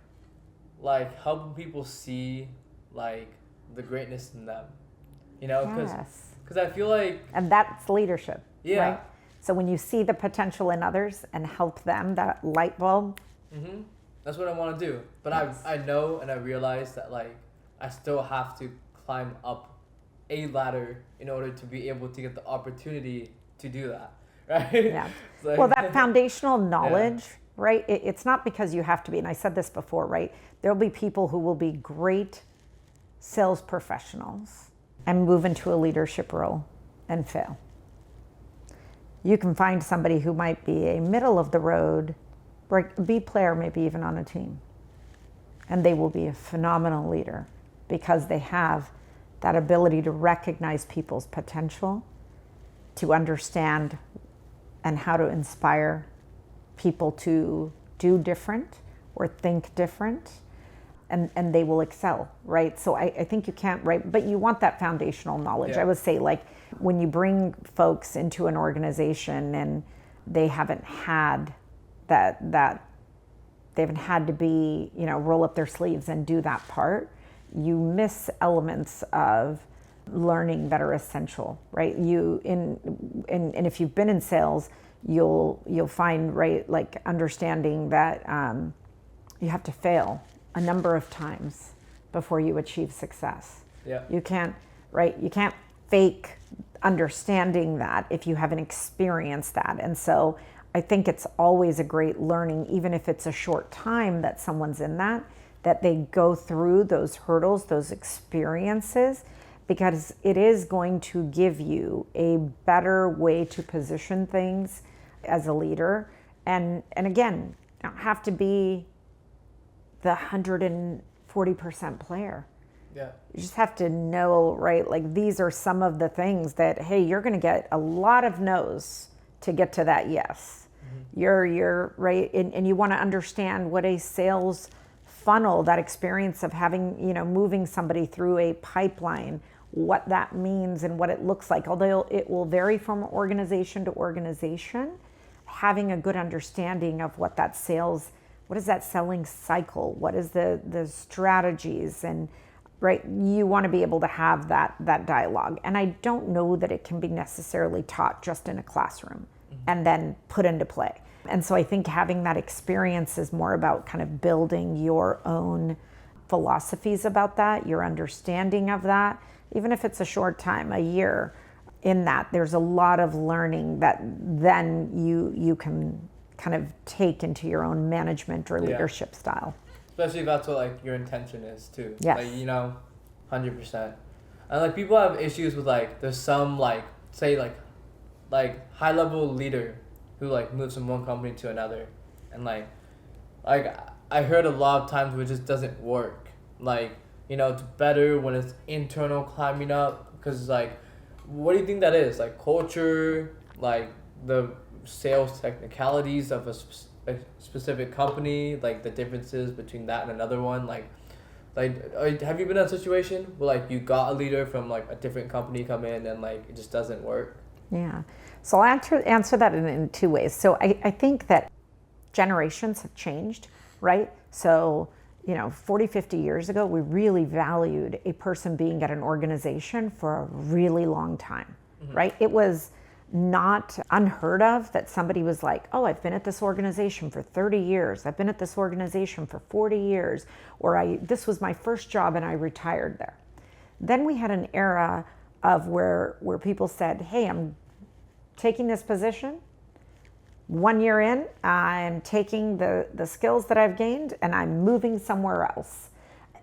helping people see the greatness in them. Cause I feel like, and that's leadership. Yeah. Right? So when you see the potential in others and help them, that light bulb. Mm-hmm. That's what I want to do. But I know and I realize that I still have to climb up a ladder in order to be able to get the opportunity to do that. Right? Yeah. Well, that foundational knowledge, right? It's not because you have to be, and I said this before, right? There'll be people who will be great sales professionals and move into a leadership role and fail. You can find somebody who might be a middle of the road, B player, maybe even on a team, and they will be a phenomenal leader because they have that ability to recognize people's potential, to understand and how to inspire people to do different or think different, and they will excel, right? So I think you can't, right? But you want that foundational knowledge. Yeah. I would say when you bring folks into an organization and they haven't had that they haven't had to be, roll up their sleeves and do that part, you miss elements of learning that are essential, right? And if you've been in sales, you'll find, right, understanding that you have to fail a number of times before you achieve success. Yeah. You can't fake understanding that if you haven't experienced that. And so I think it's always a great learning, even if it's a short time that someone's in that they go through those hurdles, those experiences, because it is going to give you a better way to position things as a leader. And again, you don't have to be the 140% player. Yeah. You just have to know, right? These are some of the things that, hey, you're going to get a lot of no's to get to that yes. Mm-hmm. You're right. And you want to understand what a sales funnel, that experience of having, moving somebody through a pipeline, what that means and what it looks like. Although it will vary from organization to organization, having a good understanding of what is that selling cycle? What is the strategies? And right, you want to be able to have that dialogue. And I don't know that it can be necessarily taught just in a classroom and then put into play. And so I think having that experience is more about kind of building your own philosophies about that, your understanding of that, even if it's a short time, a year. In that, there's a lot of learning that then you can kind of take into your own management or leadership style. Especially if that's what your intention is too. Yes. 100%. And people have issues with there's some say high level leader who like moves from one company to another, and like I heard a lot of times where it just doesn't work. Like, it's better when it's internal climbing up, because like, what do you think that is? Like culture, like the sales technicalities of a specific company, like the differences between that and another one, like have you been in a situation where like you got a leader from like a different company come in and like it just doesn't work? Yeah. So I'll answer that in two ways. So I think that generations have changed, right? So, 40, 50 years ago, we really valued a person being at an organization for a really long time, right? It was not unheard of that somebody was like, oh, I've been at this organization for 30 years. I've been at this organization for 40 years, or this was my first job and I retired there. Then we had an era of where people said, hey, I'm taking this position. 1 year in, I'm taking the skills that I've gained and I'm moving somewhere else.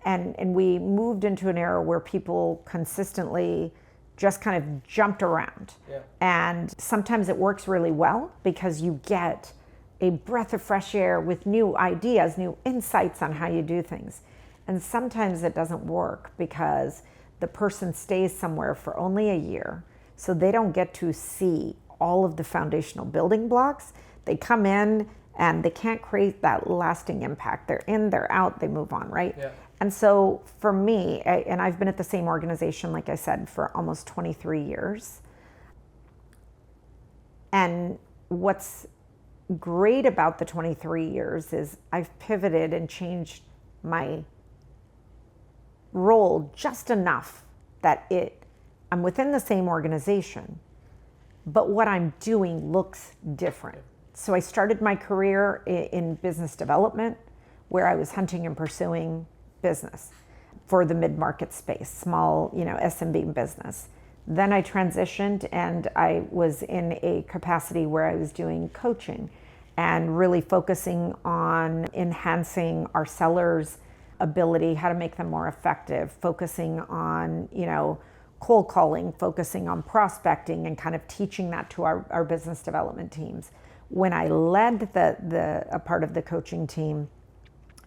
And we moved into an era where people consistently just kind of jumped around. Yeah. And sometimes it works really well because you get a breath of fresh air with new ideas, new insights on how you do things. And sometimes it doesn't work because the person stays somewhere for only a year, so they don't get to see all of the foundational building blocks. They come in and they can't create that lasting impact. They're in, they're out, they move on, right? Yeah. And so for me, and I've been at the same organization, like I said, for almost 23 years. And what's great about the 23 years is I've pivoted and changed my role just enough that I'm within the same organization, but what I'm doing looks different. So I started my career in business development, where I was hunting and pursuing business for the mid-market space, small, SMB business. Then I transitioned and I was in a capacity where I was doing coaching and really focusing on enhancing our sellers' ability, how to make them more effective, focusing on, cold calling, focusing on prospecting, and kind of teaching that to our business development teams. When I led a part of the coaching team,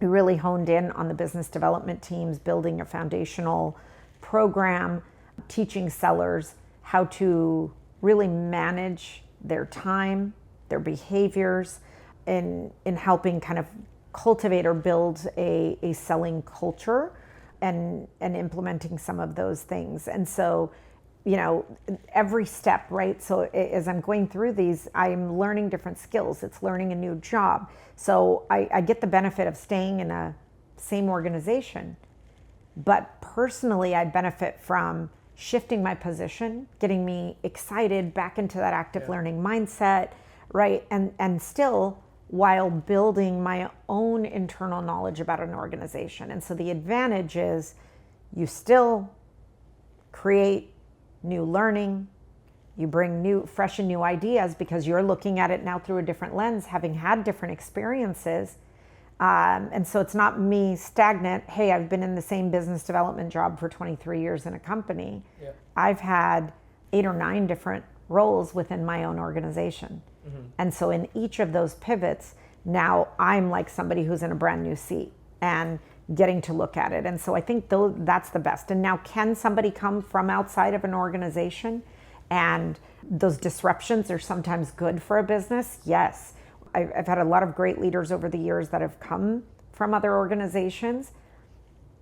we really honed in on the business development teams, building a foundational program, teaching sellers how to really manage their time, their behaviors, in helping kind of cultivate or build a selling culture and implementing some of those things. And so, every step, right? So as I'm going through these, I'm learning different skills. It's learning a new job. So I get the benefit of staying in a same organization. But personally, I benefit from shifting my position, getting me excited back into that active learning mindset, right? And still, while building my own internal knowledge about an organization. And so the advantage is you still create new learning, you bring fresh and new ideas because you're looking at it now through a different lens, having had different experiences. And so it's not me stagnant. Hey, I've been in the same business development job for 23 years in a company. Yeah. I've had 8 or 9 different roles within my own organization. Mm-hmm. And so in each of those pivots, now I'm like somebody who's in a brand new seat and getting to look at it. And so I think that's the best. And now, can somebody come from outside of an organization? And those disruptions are sometimes good for a business. Yes. I've had a lot of great leaders over the years that have come from other organizations.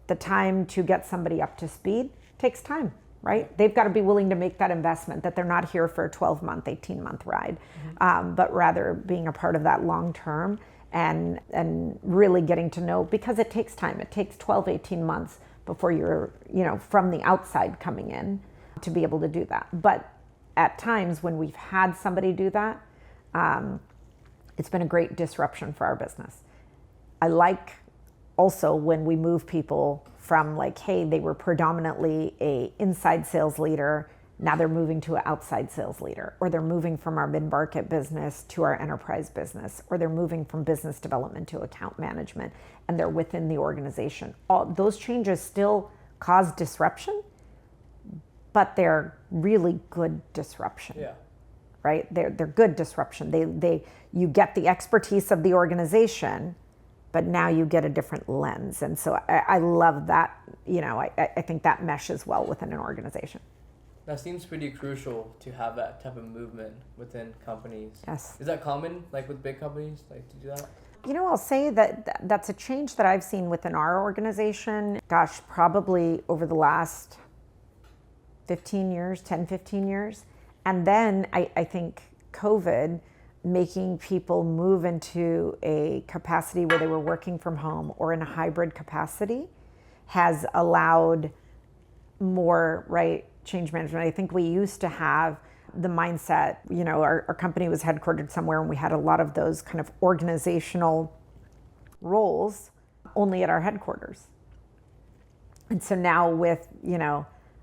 The time to get somebody up to speed takes time, right? They've got to be willing to make that investment, that they're not here for a 12-month, 18-month ride, but rather being a part of that long term and really getting to know, because it takes time. It takes 12, 18 months before you're, from the outside coming in to be able to do that. But at times when we've had somebody do that, it's been a great disruption for our business. I like also when we move people from like, hey, they were predominantly a inside sales leader, now they're moving to an outside sales leader, or they're moving from our mid-market business to our enterprise business, or they're moving from business development to account management, and they're within the organization. All those changes still cause disruption, but they're really good disruption. Yeah. right? They're good disruption. You get the expertise of the organization, but now you get a different lens. And so I love that. I think that meshes well within an organization. That seems pretty crucial to have that type of movement within companies. Yes. Is that common, like with big companies, like to do that? I'll say that's a change that I've seen within our organization. Gosh, probably over the last 15 years. And then I think COVID, making people move into a capacity where they were working from home or in a hybrid capacity, has allowed more, right, change management. I think we used to have the mindset, our company was headquartered somewhere and we had a lot of those kind of organizational roles only at our headquarters. And so now with,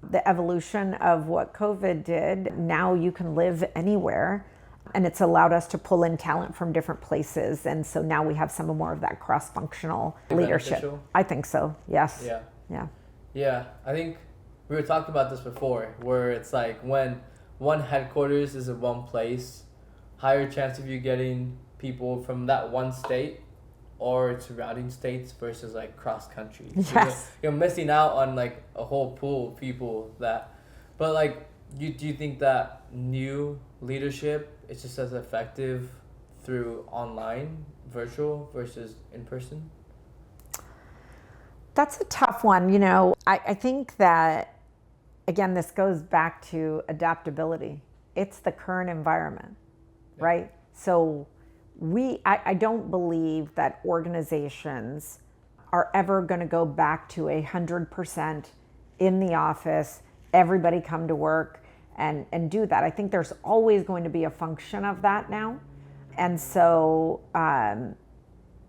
the evolution of what COVID did, now you can live anywhere, and it's allowed us to pull in talent from different places. And so now we have some more of that cross-functional leadership. Beneficial? I think so. Yes. Yeah. I think we were talking about this before, where it's like when one headquarters is in one place, higher chance of you getting people from that one state or surrounding states versus like cross country. Yes. You're missing out on like a whole pool of people but like, do you think that new leadership is just as effective through online, virtual versus in person? That's a tough one. I think that, again, this goes back to adaptability. It's the current environment, right? So I don't believe that organizations are ever going to go back to 100% in the office, everybody come to work and do that. I think there's always going to be a function of that now. And so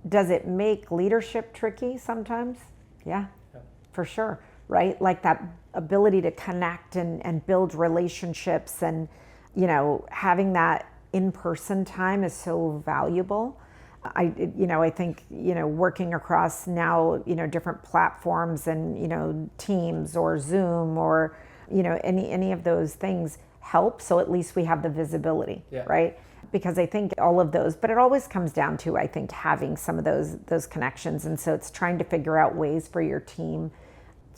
does it make leadership tricky sometimes? Yeah, for sure, right? Like that ability to connect and build relationships and, having that in-person time is so valuable. I think, working across now, different platforms and, Teams or Zoom or, any of those things help. So at least we have the visibility, right? Because I think all of those, but it always comes down to, I think, having some of those connections. And so it's trying to figure out ways for your team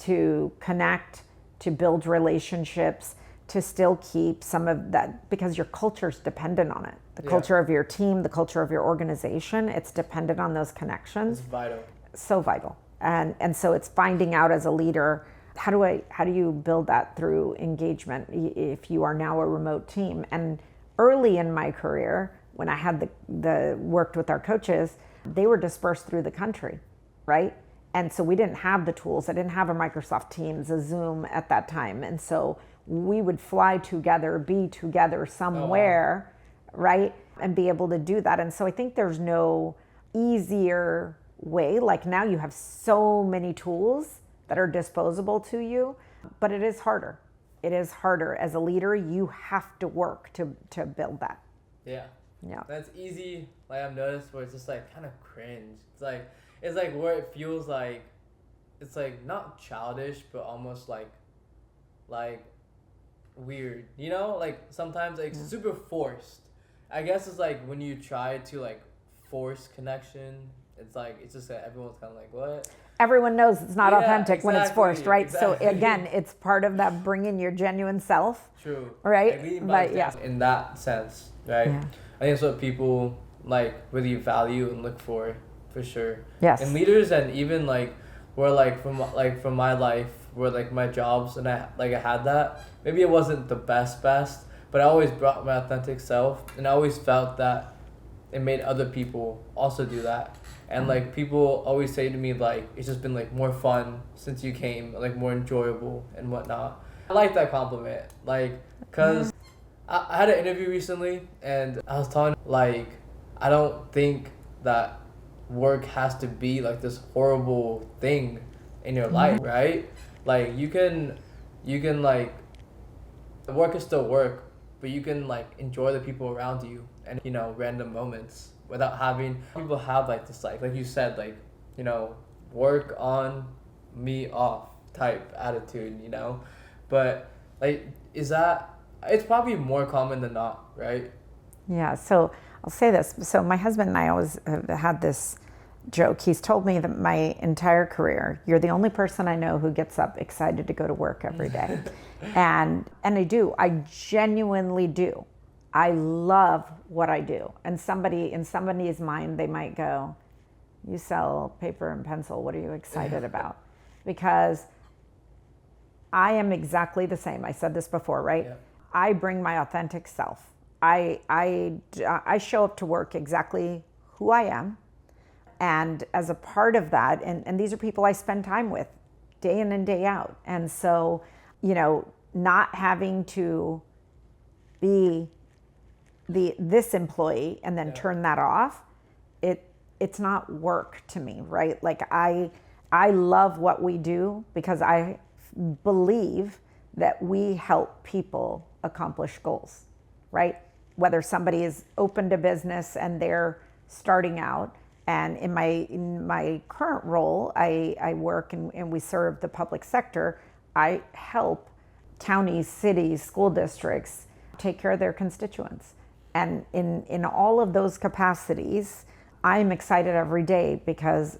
to connect, to build relationships, to still keep some of that, because your culture's dependent on it. The culture of your team, the culture of your organization, it's dependent on those connections. It's vital. So vital. And so it's finding out as a leader, how do you build that through engagement if you are now a remote team? And early in my career, when I had the worked with our coaches, they were dispersed through the country, right? And so we didn't have the tools. I didn't have a Microsoft Teams, a Zoom at that time. And so we would fly together, be together somewhere, right? And be able to do that. And so I think there's no easier way. Like now you have so many tools that are disposable to you, but it is harder. It is harder. As a leader, you have to work to build that. Yeah. Yeah. That's easy. Like I've noticed where it's just like kind of cringe. It's like where it feels like it's like not childish, but almost like weird. Like sometimes like super forced. I guess it's like when you try to like force connection, it's like it's just that everyone's kind of like, what? Everyone knows it's not authentic when it's forced, right? Exactly. So again, it's part of that bringing your genuine self. True. Right? But yeah. In that sense, right? Yeah. I think it's what people like really value and look for sure. Yes. And leaders, and even like where like from my life, where like my jobs, and I had that. Maybe it wasn't the best, but I always brought my authentic self, and I always felt that it made other people also do that. And like people always say to me like it's just been like more fun since you came, like more enjoyable and whatnot. I like that compliment, like because I had an interview recently and I was telling like I don't think that work has to be like this horrible thing in your life, right? Like you can like work is still work, but you can like enjoy the people around you and random moments without having people have like this like you said like work on me off type attitude, but like is that It's probably more common than not, right? Yeah, so I'll say this. So my husband and I always have had this joke. He's told me that my entire career, you're the only person I know who gets up excited to go to work every day. and I do. I genuinely do. I love what I do. And in somebody's mind, they might go, you sell paper and pencil. What are you excited about? Because I am exactly the same. I said this before, right? Yeah. I bring my authentic self. I show up to work exactly who I am. And as a part of that, and these are people I spend time with day in and day out. And so, not having to be this employee and then turn that off, it's not work to me, right? Like I love what we do because I believe that we help people accomplish goals, right? Whether somebody is open to business and they're starting out, and in my current role, I work and we serve the public sector. I help counties, cities, school districts take care of their constituents. And in all of those capacities, I'm excited every day because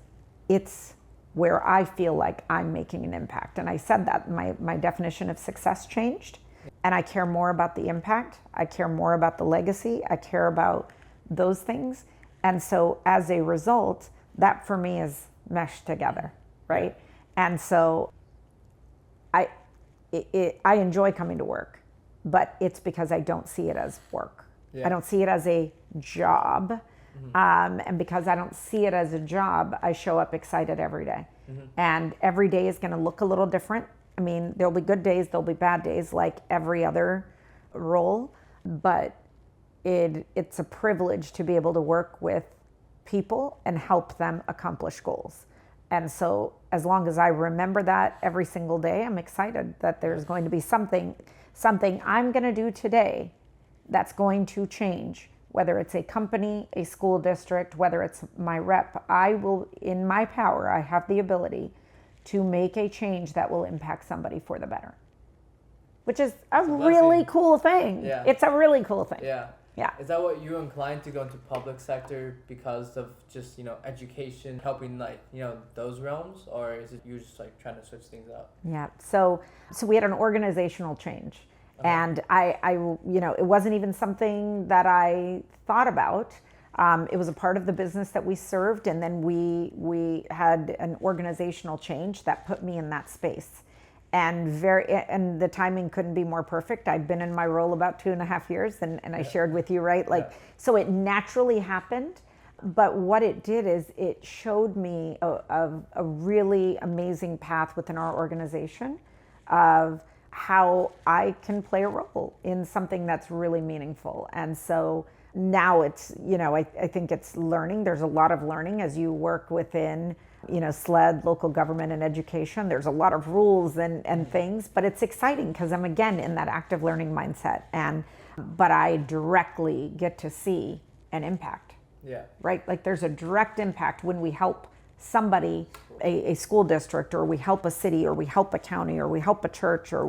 it's where I feel like I'm making an impact. And I said that my definition of success changed. And I care more about the impact. I care more about the legacy. I care about those things. And so as a result, that for me is meshed together, right? And so I enjoy coming to work, but it's because I don't see it as work. I don't see it as a job. And because I don't see it as a job, I show up excited every day. And every day is going to look a little different. I mean, there'll be good days, there'll be bad days like every other role, but it's a privilege to be able to work with people and help them accomplish goals. And so as long as I remember that every single day, I'm excited that there's going to be something I'm going to do today that's going to change, whether it's a company, a school district, whether it's my rep. I will, in my power, I have the ability to make a change that will impact somebody for the better, which is a really cool thing. Yeah. It's a really cool thing. Yeah. Yeah. Is that what you're inclined to go into public sector because of just, education, helping those realms, or is it you just trying to switch things up? Yeah. So we had an organizational change. Okay. And I it wasn't even something that I thought about. It was a part of the business that we served, and then we had an organizational change that put me in that space. And the timing couldn't be more perfect. I'd been in my role about 2.5 years, and I shared with you, right? So it naturally happened. But what it did is it showed me a really amazing path within our organization of how I can play a role in something that's really meaningful. And so now it's, I think it's learning. There's a lot of learning as you work within, SLED, local government and education. There's a lot of rules and things, but it's exciting because I'm again in that active learning mindset. But I directly get to see an impact. Yeah. Right? Like there's a direct impact when we help somebody, a school district, or we help a city, or we help a county, or we help a church, or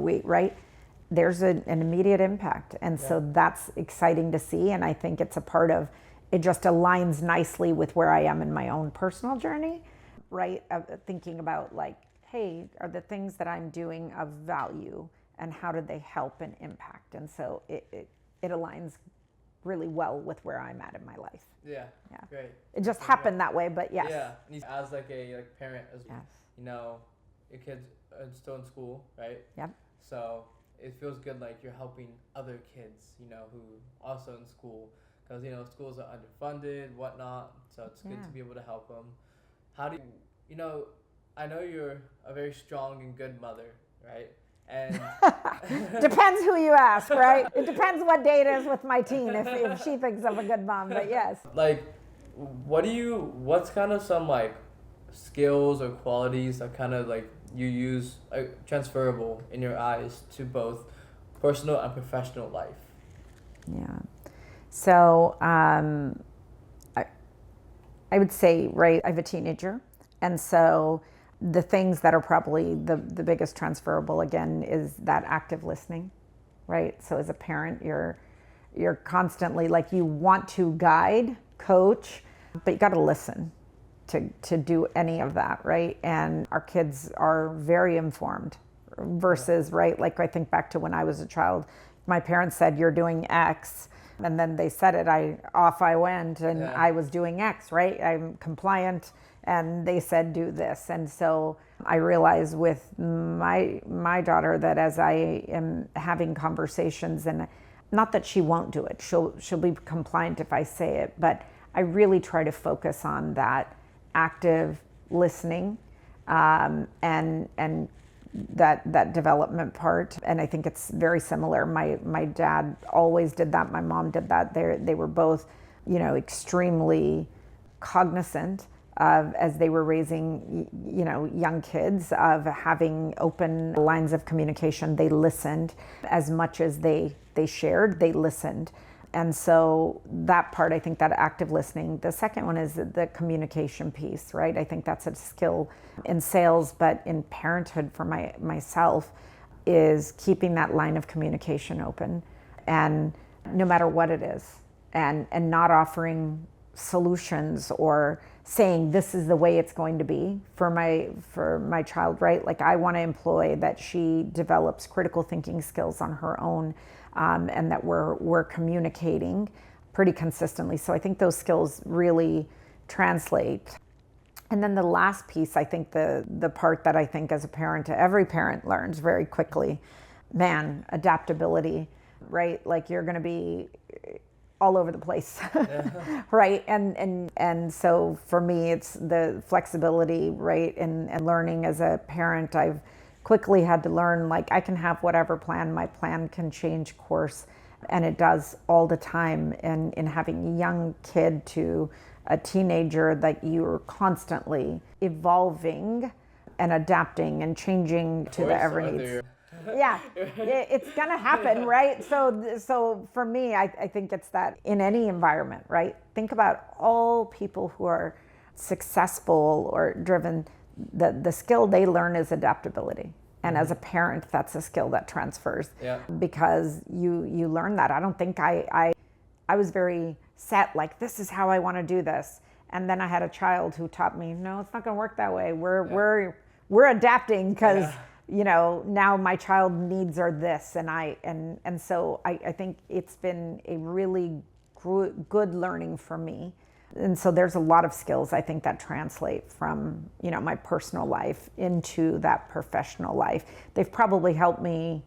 there's an immediate impact. And so that's exciting to see. And I think it's a part of, it just aligns nicely with where I am in my own personal journey, right? Thinking about hey, are the things that I'm doing of value, and how do they help and impact? And so it aligns really well with where I'm at in my life. Yeah. Great. It just happened that way, but yes. Yeah. As a parent, as yes. Your kids are still in school, right? Yep. So it feels good you're helping other kids, who also in school, because schools are underfunded, whatnot. So it's good to be able to help them. How do you, I know you're a very strong and good mother, right? And depends who you ask, right? It depends what day it is with my teen if she thinks I'm a good mom, but yes. What's kind of some skills or qualities that kind of you use transferable in your eyes to both personal and professional life? Yeah. So I would say, right, I have a teenager, and so the things that are probably the biggest transferable, again, is that active listening, right? So as a parent, you're constantly like, you want to guide, coach, but you got to listen to do any of that, right? And our kids are very informed versus, right? Like I think back to when I was a child, my parents said, you're doing X. And then they said it, off I went, and I was doing X, right? I'm compliant, and they said do this. And so I realize with my daughter that as I am having conversations, and not that she won't do it, she'll be compliant if I say it, but I really try to focus on that active listening, and that development part. And I think it's very similar. My dad always did that. My mom did that. They were both, extremely cognizant of, as they were raising, young kids, of having open lines of communication. They listened as much as they shared, they listened. And so that part, I think that active listening. The second one is the communication piece, right? I think that's a skill in sales, but in parenthood for myself, is keeping that line of communication open, and no matter what it is, and not offering solutions or saying this is the way it's going to be for my child, right? Like I want to employ that she develops critical thinking skills on her own, and that we're communicating pretty consistently. So I think those skills really translate. And then the last piece, I think the part that I think as a parent, every parent learns very quickly, adaptability, right? Like you're going to be all over the place, right? And so for me, it's the flexibility, right? And learning as a parent, I've quickly had to learn, like I can have whatever plan, my plan can change course, and it does all the time. And in having a young kid to a teenager, that you're constantly evolving and adapting and changing to the ever needs. Yeah, it's gonna happen, right? So for me, I think it's that in any environment, right? Think about all people who are successful or driven. The skill they learn is adaptability. And as a parent, that's a skill that transfers, because you learn that. I don't think I was very set, like this is how I want to do this. And then I had a child who taught me, no, it's not going to work that way. We're adapting because now my child needs are this, and so I think it's been a really good learning for me. And so there's a lot of skills I think that translate from my personal life into that professional life. They've probably helped me.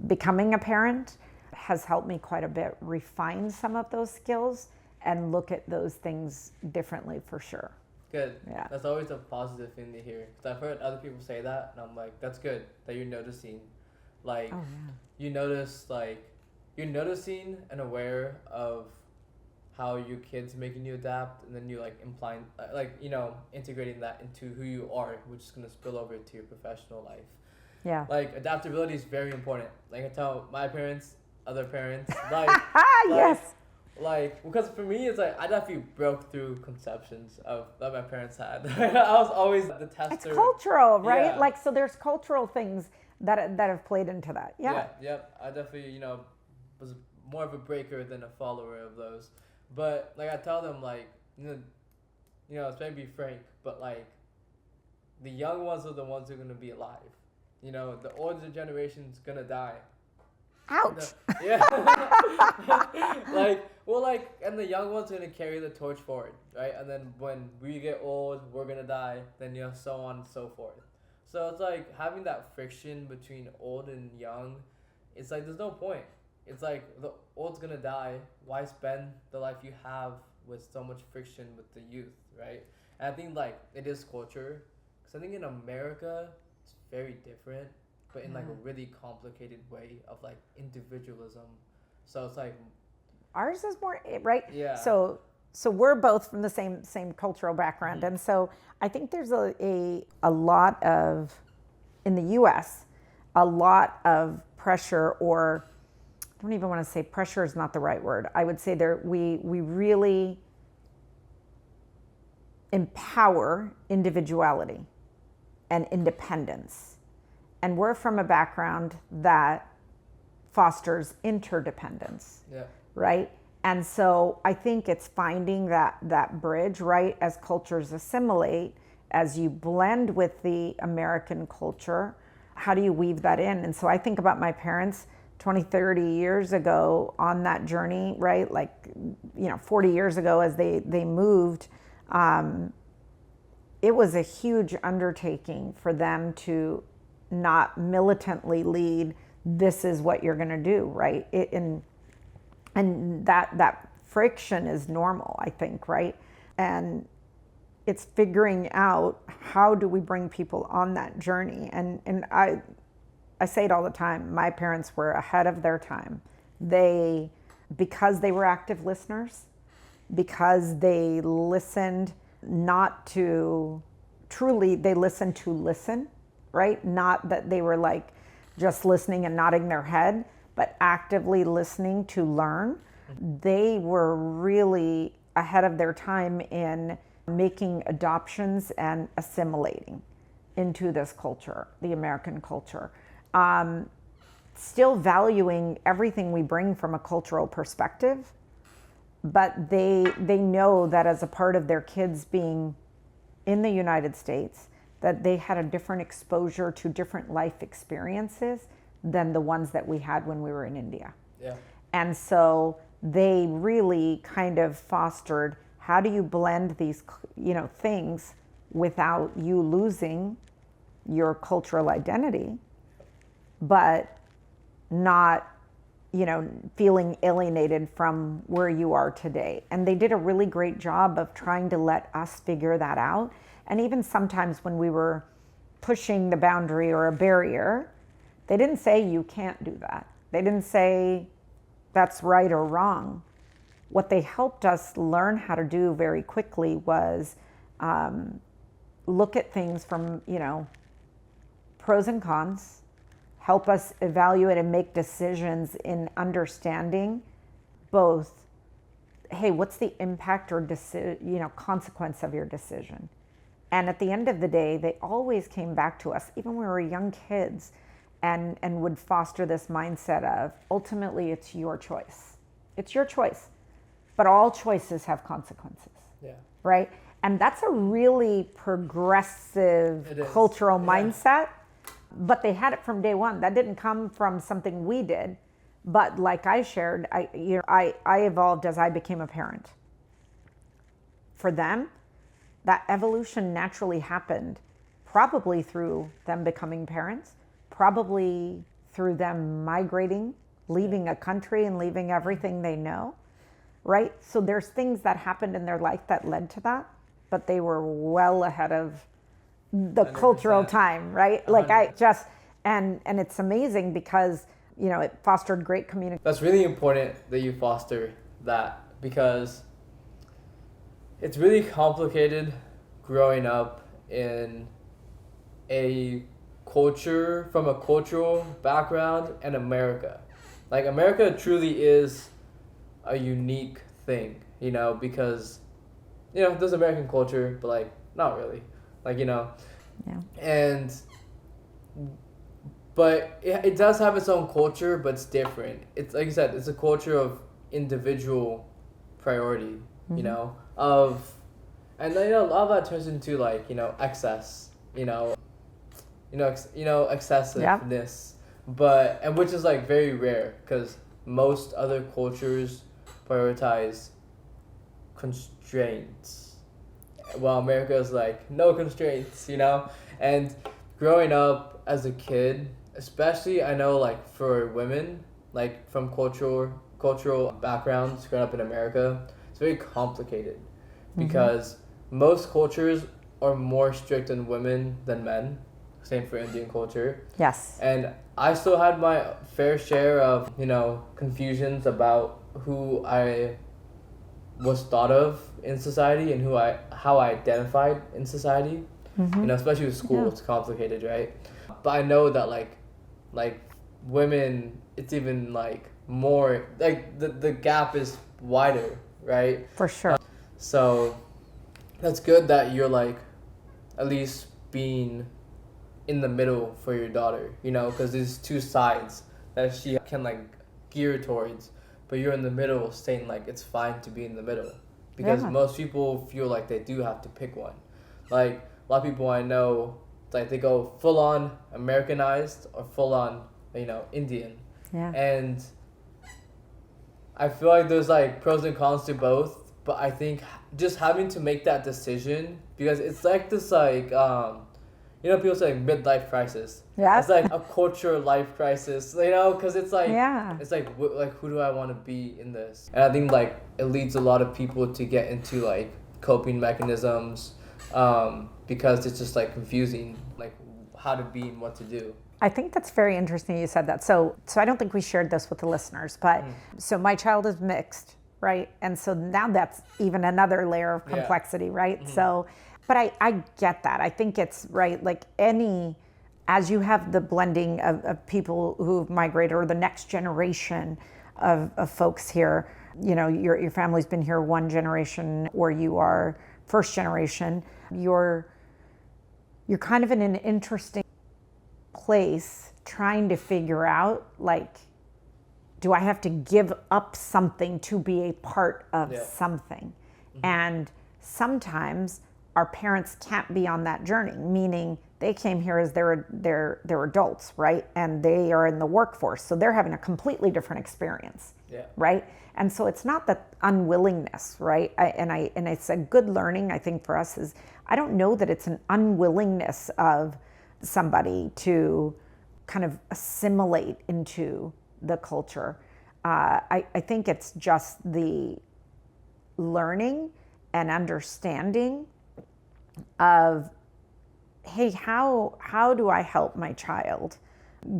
Becoming a parent has helped me quite a bit refine some of those skills and look at those things differently, for sure. Good. Yeah. That's always a positive thing to hear. Because I've heard other people say that, and I'm like, that's good that you're noticing. Like, you're noticing and aware of how your kid's making you adapt, and then you implying, integrating that into who you are, which is going to spill over to your professional life. Yeah. Like, adaptability is very important. Like, I tell my parents, other parents, yes. Because for me, it's I definitely broke through conceptions that my parents had. I was always the tester. It's cultural, right? Yeah. So there's cultural things that have played into that. Yeah. Yep. I definitely, was more of a breaker than a follower of those. But I tell them it's maybe frank, but the young ones are the ones who are gonna be alive. The older generation's gonna die. Ouch. And the young ones are gonna carry the torch forward, right? And then when we get old, we're gonna die. Then so on and so forth. So it's having that friction between old and young. It's there's no point. It's the old's gonna die. Why spend the life you have with so much friction with the youth, right? And I think it is culture, because I think in America it's very different, but in a really complicated way of individualism. So it's ours is more, right? Yeah. So we're both from the same cultural background, and so I think there's a lot of, in the U.S., a lot of pressure, or I don't even want to say pressure is not the right word. I would say we really empower individuality and independence. And we're from a background that fosters interdependence. Yeah. Right? And so I think it's finding that bridge, right? As cultures assimilate, as you blend with the American culture, how do you weave that in? And so I think about my parents 20, 30 years ago on that journey, right? Like, 40 years ago as they moved, it was a huge undertaking for them to not militantly lead, this is what you're going to do, right? And that friction is normal, I think, right? And it's figuring out how do we bring people on that journey. And I say it all the time, my parents were ahead of their time. Because they were active listeners, because they listened not to, truly they listened to listen, right? Not that they were like just listening and nodding their head, but actively listening to learn. They were really ahead of their time in making adoptions and assimilating into this culture, the American culture. Still valuing everything we bring from a cultural perspective, but they know that as a part of their kids being in the United States, that they had a different exposure to different life experiences than the ones that we had when we were in India. Yeah. And so they really kind of fostered, how do you blend these, things without you losing your cultural identity, but not, feeling alienated from where you are today. And they did a really great job of trying to let us figure that out. And even sometimes when we were pushing the boundary or a barrier, they didn't say you can't do that. They didn't say that's right or wrong. What they helped us learn how to do very quickly was look at things from, pros and cons, help us evaluate and make decisions in understanding both, hey, what's the impact or consequence of your decision? And at the end of the day, they always came back to us, even when we were young kids, and would foster this mindset of, ultimately, it's your choice. It's your choice. But all choices have consequences. Yeah. Right? And that's a really progressive cultural mindset. But they had it from day one. That didn't come from something we did. But like I shared, I evolved as I became a parent. For them, that evolution naturally happened, probably through them becoming parents, probably through them migrating, leaving a country and leaving everything they know, right? So there's things that happened in their life that led to that, but they were well ahead of the 100%. Cultural time, right? 100%. Like and it's amazing because, it fostered great communication. That's really important that you foster that, because it's really complicated growing up in a culture, from a cultural background, and America. Like, America truly is a unique thing, because, there's American culture, but, like, not really. Like, Yeah. But it does have its own culture, but it's different. It's, like you said, it's a culture of individual priority, Mm-hmm. And then, a lot of that turns into, like, excess, excessiveness, and which is, like, very rare, because most other cultures prioritize constraints, while America is like, no constraints, and growing up as a kid, especially, I know, like, for women, like, from cultural backgrounds, growing up in America, it's very complicated, because most cultures are more strict on women than men. Same for Indian culture. Yes. And I still had my fair share of, confusions about who I was thought of in society and how I identified in society. Especially with school, It's complicated, right? But I know that like women, it's even like more, like the gap is wider, right? For sure. So that's good that you're like at least being in the middle for your daughter, because there's two sides that she can like gear towards, but you're in the middle saying like it's fine to be in the middle, because most people feel like they do have to pick one. Like a lot of people I know, like they go full on Americanized or full on, you know, Indian. Yeah. And I feel like there's like pros and cons to both, but I think just having to make that decision, because it's like this like you know, people say like midlife crisis. Yeah. It's like a culture life crisis, you know, because it's like Yeah. it's like like who do I want to be in this? And I think like it leads a lot of people to get into like coping mechanisms, because it's just like confusing, like how to be and what to do. I think that's very interesting you said that. So I don't think we shared this with the listeners, but so my child is mixed, right? And so now that's even another layer of complexity, right? So, but I get that. I think it's right, like as you have the blending of people who've migrated, or the next generation of folks here, you know, your family's been here one generation, or you are first generation, you're kind of in an interesting place trying to figure out, like, do I have to give up something to be a part of something? And sometimes our parents can't be on that journey, meaning they came here as they're adults, right? And they are in the workforce, so they're having a completely different experience, right? And so it's not that unwillingness, right? And it's a good learning, I think, for us is, I don't know that it's an unwillingness of somebody to kind of assimilate into the culture. I think it's just the learning and understanding of, hey, how do I help my child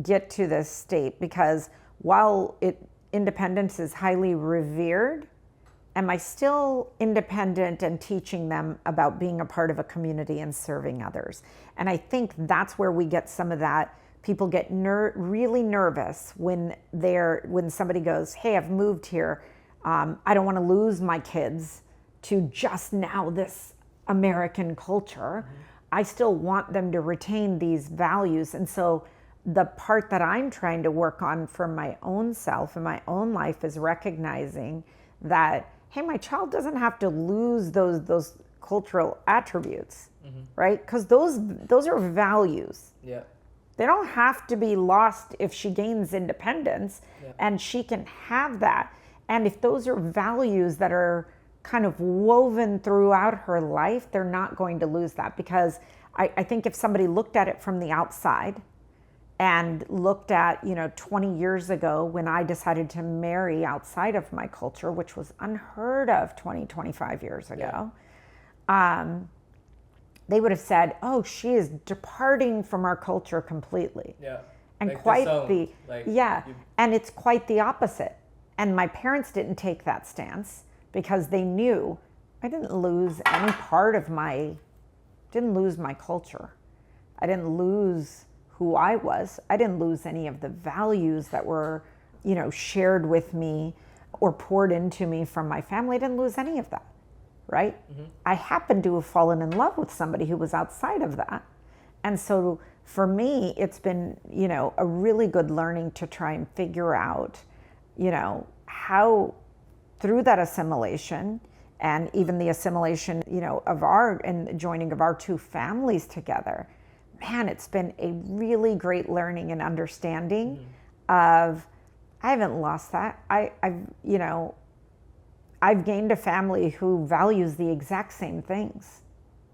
get to this state? Because while independence is highly revered, am I still independent and teaching them about being a part of a community and serving others? And I think that's where we get some of that. People get really nervous when somebody goes, hey, I've moved here. I don't want to lose my kids to just now this American culture. I still want them to retain these values. And so the part that I'm trying to work on for my own self and my own life is recognizing that, hey, my child doesn't have to lose those cultural attributes, right? Because those are values. Yeah. They don't have to be lost if she gains independence, and she can have that. And if those are values that are kind of woven throughout her life, they're not going to lose that. Because I think if somebody looked at it from the outside and looked at, 20 years ago when I decided to marry outside of my culture, which was unheard of 25 years ago, they would have said, oh, she is departing from our culture completely. Yeah. And like and it's quite the opposite. And my parents didn't take that stance because they knew I didn't lose any part of didn't lose my culture. I didn't lose who I was. I didn't lose any of the values that were, shared with me or poured into me from my family. I didn't lose any of that, right? I happened to have fallen in love with somebody who was outside of that. And so for me, it's been, a really good learning to try and figure out, how through that assimilation and even the assimilation, and the joining of our two families together, man, it's been a really great learning and understanding of, I haven't lost that. I've gained a family who values the exact same things,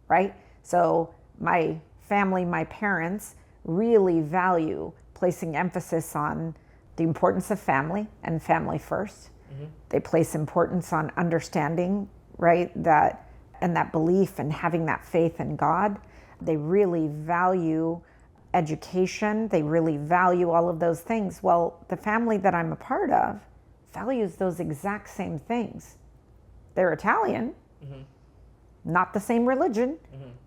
right? So my family, my parents really value placing emphasis on the importance of family and family first. They place importance on understanding, right, that belief and having that faith in God. They really value education. They really value all of those things. Well, the family that I'm a part of values those exact same things. They're Italian, not the same religion,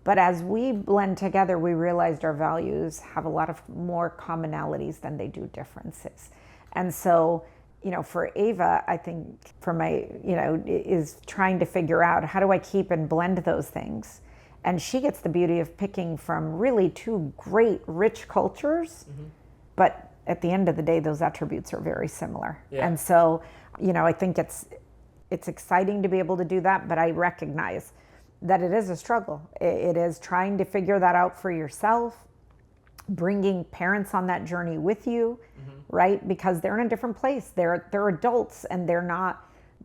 but as we blend together, we realized our values have a lot of more commonalities than they do differences. And so, for Ava, I think for my, is trying to figure out, how do I keep and blend those things? And she gets the beauty of picking from really two great, rich cultures, but at the end of the day, those attributes are very similar. Yeah. And so, I think it's exciting to be able to do that, but I recognize that it is a struggle. It is trying to figure that out for yourself, bringing parents on that journey with you, right? Because they're in a different place. They're adults, and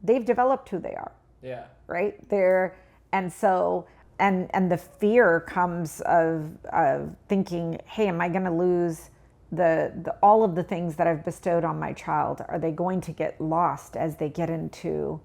they've developed who they are. Yeah. Right? And the fear comes of thinking, hey, am I going to lose the all of the things that I've bestowed on my child? Are they going to get lost as they get into,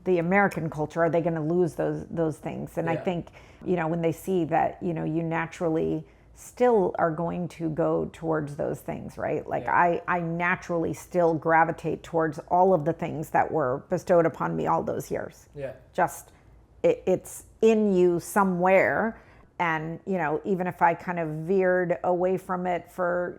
the American culture? Are they going to lose those things? And I think, when they see that, you naturally still are going to go towards those things, right? Like I naturally still gravitate towards all of the things that were bestowed upon me all those years. Yeah. Just it's in you somewhere. And, even if I kind of veered away from it for,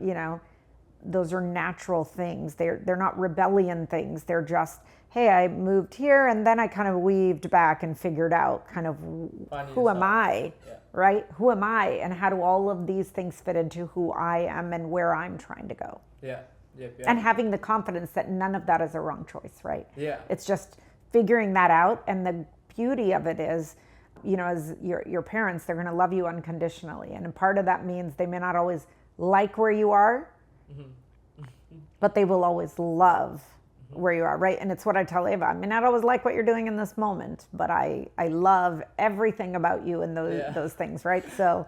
those are natural things. They're not rebellion things. They're just, hey, I moved here and then I kind of weaved back and figured out kind of who am I, right? Who am I, and how do all of these things fit into who I am and where I'm trying to go? Yeah. Yep. And having the confidence that none of that is a wrong choice, right? Yeah. It's just figuring that out. And the beauty of it is, as your parents, they're going to love you unconditionally. And part of that means they may not always like where you are, but they will always love where you are, right? And it's what I tell Ava. I may not always like what you're doing in this moment, but I love everything about you and those things, right? So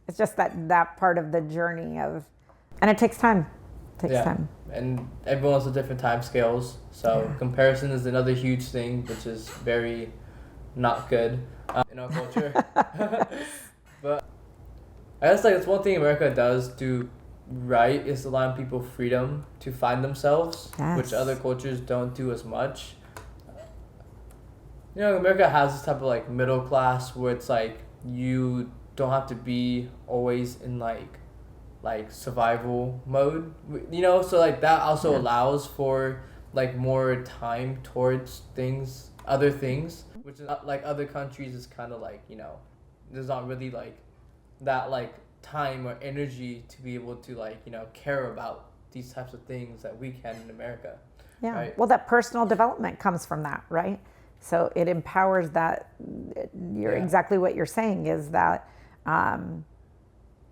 it's just that part of the journey and it takes time. It takes time. And everyone has a different time scales. So comparison is another huge thing, which is very not good in our culture. But I guess it's one thing America does do right is allowing people freedom to find themselves, which other cultures don't do as much. America has this type of middle class where it's you don't have to be always in survival mode, so that also allows for more time towards other things, which is other countries is kind of there's not really that time or energy to be able to care about these types of things that we can in America. Yeah. Right? Well, that personal development comes from that, right? So it empowers that. Exactly what you're saying is that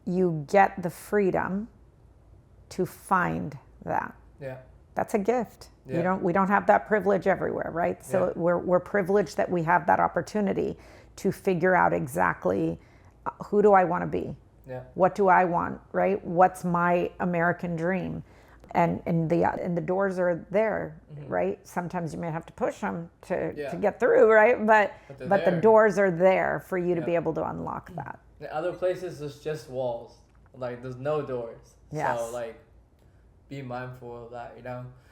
you get the freedom to find that. Yeah. That's a gift. Yeah. We don't have that privilege everywhere, right? So we're privileged that we have that opportunity to figure out exactly who do I want to be? Yeah. What do I want, right? What's my American dream? And the doors are there, right? Sometimes you may have to push them to get through, right? But the doors are there for you to be able to unlock that. In other places, there's just walls. There's no doors. Yes. So, be mindful of that,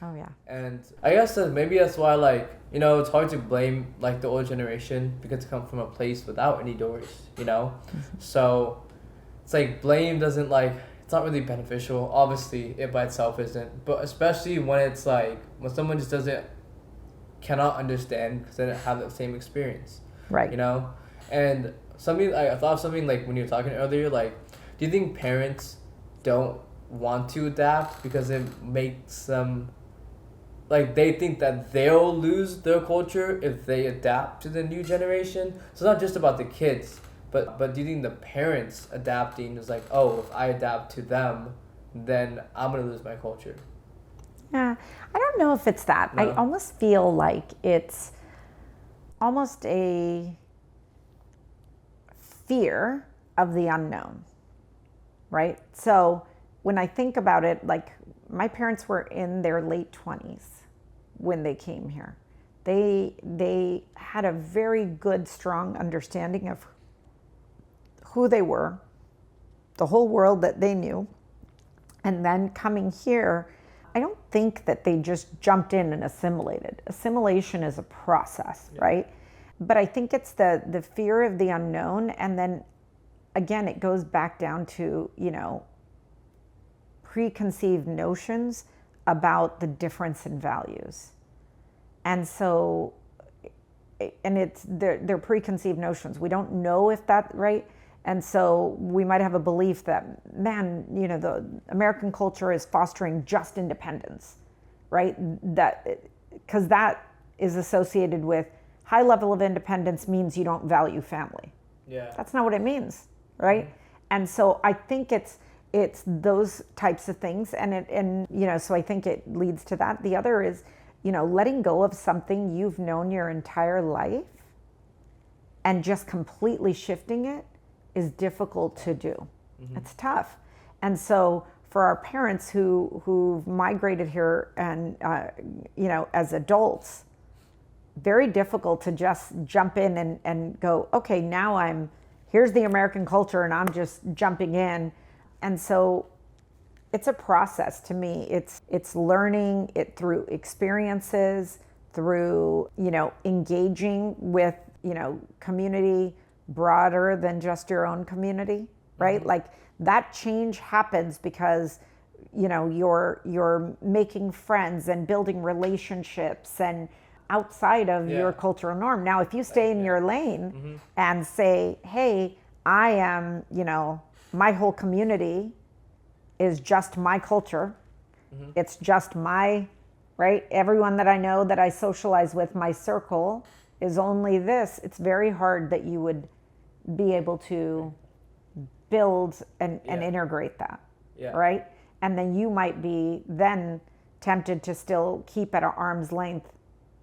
Oh, yeah. And I guess maybe that's why, it's hard to blame, the older generation because it comes from a place without any doors, So, it's blame doesn't, it's not really beneficial. Obviously, it by itself isn't. But especially when it's, when someone just cannot understand because they didn't have that same experience. Right. And something, I thought of something, when you were talking earlier, do you think parents don't want to adapt because it makes them they think that they'll lose their culture if they adapt to the new generation? So it's not just about the kids, but do you think the parents adapting is oh, if I adapt to them, then I'm gonna lose my culture? Yeah, I don't know if it's that. No? I almost feel like it's almost a fear of the unknown, right? So when I think about it, my parents were in their late 20s when they came here. They had a very good, strong understanding of who they were, the whole world that they knew. And then coming here, I don't think that they just jumped in and assimilated. Assimilation is a process, right? But I think it's the fear of the unknown. And then again, it goes back down to, preconceived notions about the difference in values. And so, and they're preconceived notions. We don't know if that, right? And so we might have a belief that, man, the American culture is fostering just independence, right? Because that is associated with high level of independence means you don't value family. Yeah. That's not what it means, right? Mm-hmm. And so I think it's those types of things, and so I think it leads to that. The other is, letting go of something you've known your entire life and just completely shifting it is difficult to do. Mm-hmm. It's tough. And so for our parents who've migrated here and, as adults, very difficult to just jump in and go, okay, now here's the American culture and I'm just jumping in. And so it's a process to me. It's learning it through experiences, through, engaging with, community broader than just your own community, right? Mm-hmm. Like that change happens because, you're making friends and building relationships and outside of your cultural norm. Now, if you stay in your lane mm-hmm. and say, hey, I am, my whole community is just my culture. Mm-hmm. It's just my, right? Everyone that I know that I socialize with, my circle is only this. It's very hard that you would be able to build and integrate that, right? And then you might be then tempted to still keep at an arm's length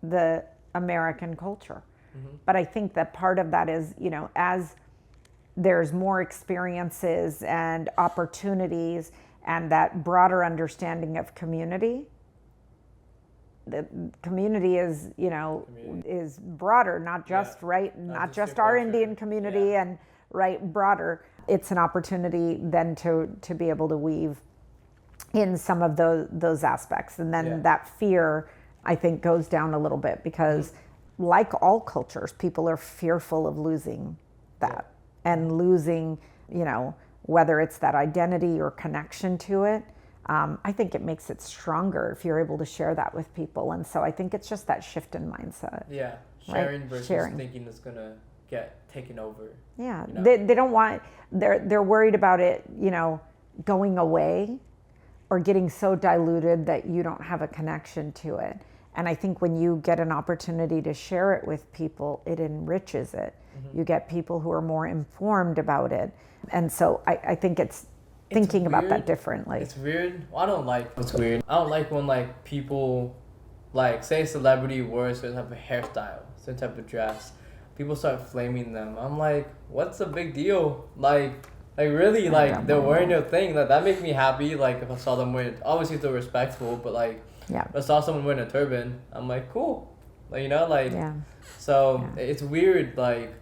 the American culture. Mm-hmm. But I think that part of that is, as there's more experiences and opportunities and that broader understanding of community, the community is, is broader, not just, right, not just our culture. Indian community and, right, broader. It's an opportunity then to be able to weave in some of those aspects. And then that fear, I think, goes down a little bit because like all cultures, people are fearful of losing that and losing, whether it's that identity or connection to it. I think it makes it stronger if you're able to share that with people. And so I think it's just that shift in mindset. Yeah, sharing versus thinking it's going to get taken over. Yeah, they don't want, they're worried about it, going away or getting so diluted that you don't have a connection to it. And I think when you get an opportunity to share it with people, it enriches it. Mm-hmm. You get people who are more informed about it. And so I think it's thinking about that differently. It's weird. Well, I don't like what's weird. I don't like when like people, like say a celebrity wears certain type of hairstyle, certain type of dress. People start flaming them. I'm like, what's the big deal? Like really, like they're wearing their thing. Like that makes me happy. Like if I saw them wearing, obviously they're respectful, but like if I saw someone wearing a turban, I'm like, cool. Like so it's weird. Like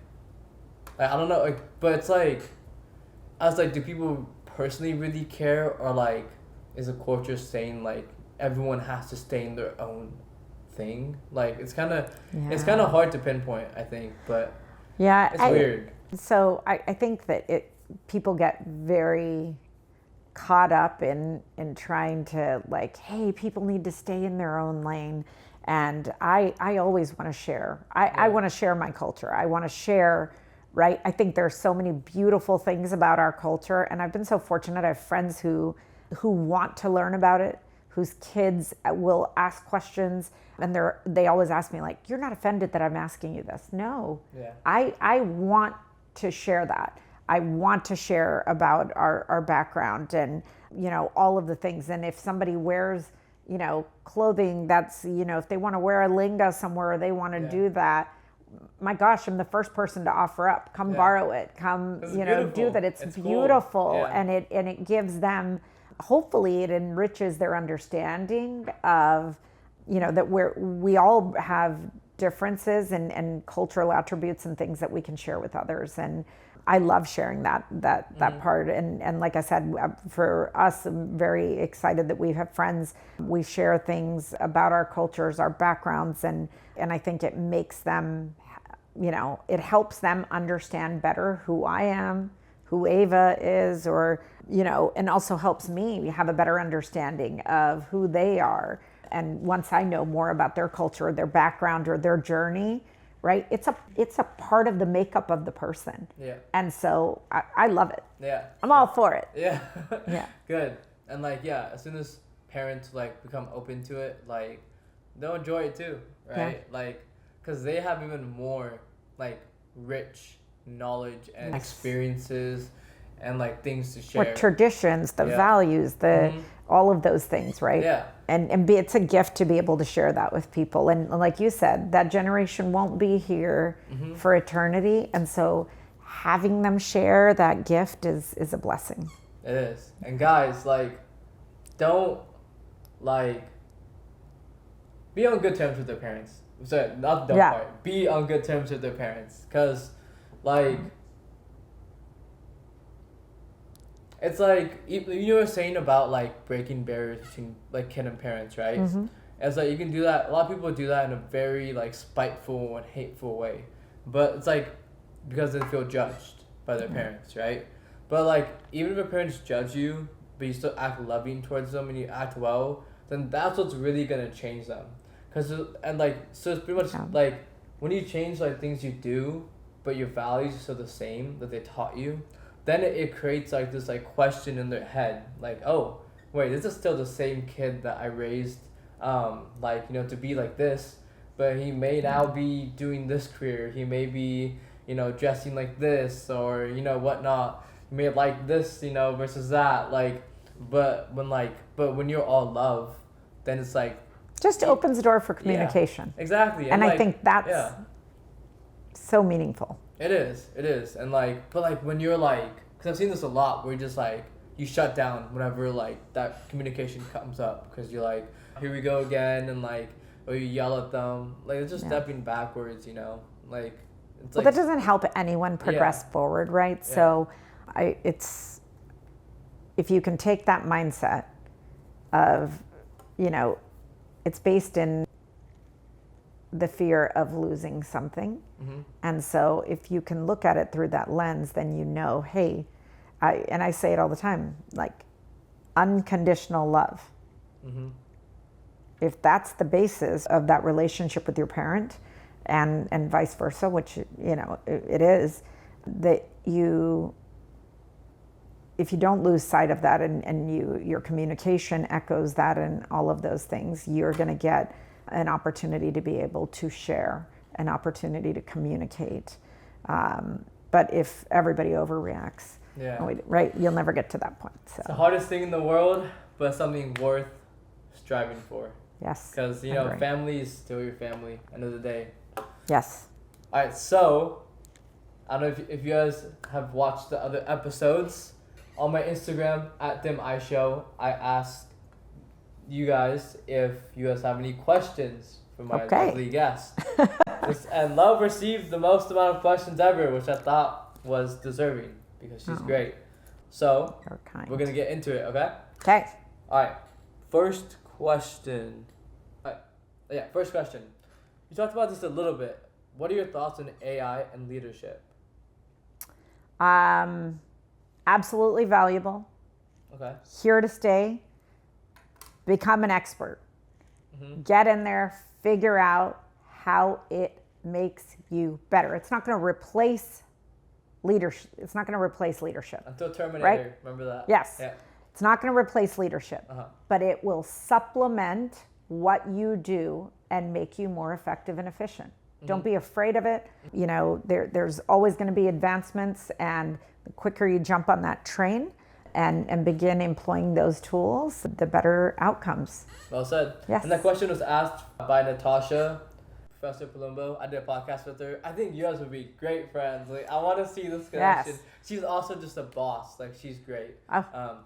I don't know. Like, but it's like I was like, do people personally really care, or like is a culture saying like everyone has to stay in their own thing? Like it's kind of hard to pinpoint, I think, but it's weird. So I think that people get very caught up in trying to like, hey, people need to stay in their own lane. And I always want to share. I want to share my culture. I want to share, right? I think there's so many beautiful things about our culture. And I've been so fortunate. I have friends who want to learn about it, whose kids will ask questions. And they always ask me like, you're not offended that I'm asking you this? No, I want to share that. I want to share about our background and, all of the things. And if somebody wears, clothing that's, if they want to wear a linga somewhere or they want to do that, my gosh, I'm the first person to offer up, come borrow it, come, do that. It's beautiful. Cool. And it gives them, hopefully it enriches their understanding of, that we all have differences and cultural attributes and things that we can share with others. And I love sharing that part. And like I said, for us, I'm very excited that we have friends. We share things about our cultures, our backgrounds, and I think it makes them, it helps them understand better who I am, who Ava is, or, and also helps me have a better understanding of who they are. And once I know more about their culture, their background, or their journey, right? It's a part of the makeup of the person. Yeah. And so I love it. Yeah. I'm all for it. Yeah. Yeah. Good. And like, yeah, as soon as parents like become open to it, like they'll enjoy it too, right? Yeah. Like, because they have even more like rich knowledge and experiences and like things to share. What traditions, the values, all of those things, right? Yeah. And it's a gift to be able to share that with people. And like you said, that generation won't be here for eternity. And so having them share that gift is a blessing. It is. And guys, like, don't like be on good terms with their parents. Sorry, not the dumb part. Be on good terms with their parents. Because like it's like you were saying about like breaking barriers between like kid and parents, right? It's like you can do that. A lot of people do that in a very like spiteful and hateful way, but it's like because they feel judged by their parents, right? But like even if your parents judge you, but you still act loving towards them and you act well, then that's what's really gonna change them. So it's pretty much like when you change like things you do, but your values are still the same that they taught you, then it creates like this like question in their head, like, oh wait, this is still the same kid that I raised like, you know, to be like this, but he may now be doing this career, he may be, you know, dressing like this, or you know whatnot, he may like this, you know, versus that, like, but when you're all love, then it's like just opens the door for communication. Yeah, exactly. And I think that's so meaningful. It is. And like, but like when you're like, because I've seen this a lot where you're just like, you shut down whenever like that communication comes up because you're like, here we go again, and like, or you yell at them, like it's just stepping backwards, you know, like it's well, that doesn't help anyone progress forward, right? Yeah. So it's if you can take that mindset of, you know, it's based in the fear of losing something. And so if you can look at it through that lens, then you know, hey, I say it all the time, like unconditional love. If that's the basis of that relationship with your parent and vice versa, which, you know, it is, that if you don't lose sight of that and your communication echoes that and all of those things, you're going to get an opportunity to be able to share, an opportunity to communicate. But if everybody overreacts, right, you'll never get to that point. So. It's the hardest thing in the world, but something worth striving for. Yes. Because, you know, family is still your family, end of the day. Yes. All right, so I don't know if you guys have watched the other episodes. On my Instagram, @DimIShow, I asked you guys if you guys have any questions for my lovely guest. And Love received the most amount of questions ever, which I thought was deserving because she's great. So we're going to get into it, okay? Okay. All right. First question. First question. You talked about this a little bit. What are your thoughts on AI and leadership? Absolutely valuable. Okay. Here to stay. Become an expert. Get in there, figure out how it makes you better. It's not going to replace leadership. It's not going to replace leadership. Until Terminator, right? Remember that? Yes. Yeah. It's not going to replace leadership, but it will supplement what you do and make you more effective and efficient. Don't be afraid of it. You know, there's always going to be advancements, and the quicker you jump on that train and begin employing those tools, the better outcomes. Well said. Yes. And that question was asked by Natasha, Professor Palumbo. I did a podcast with her. I think you guys would be great friends. Like, I want to see this connection. Yes. She's also just a boss. Like, she's great.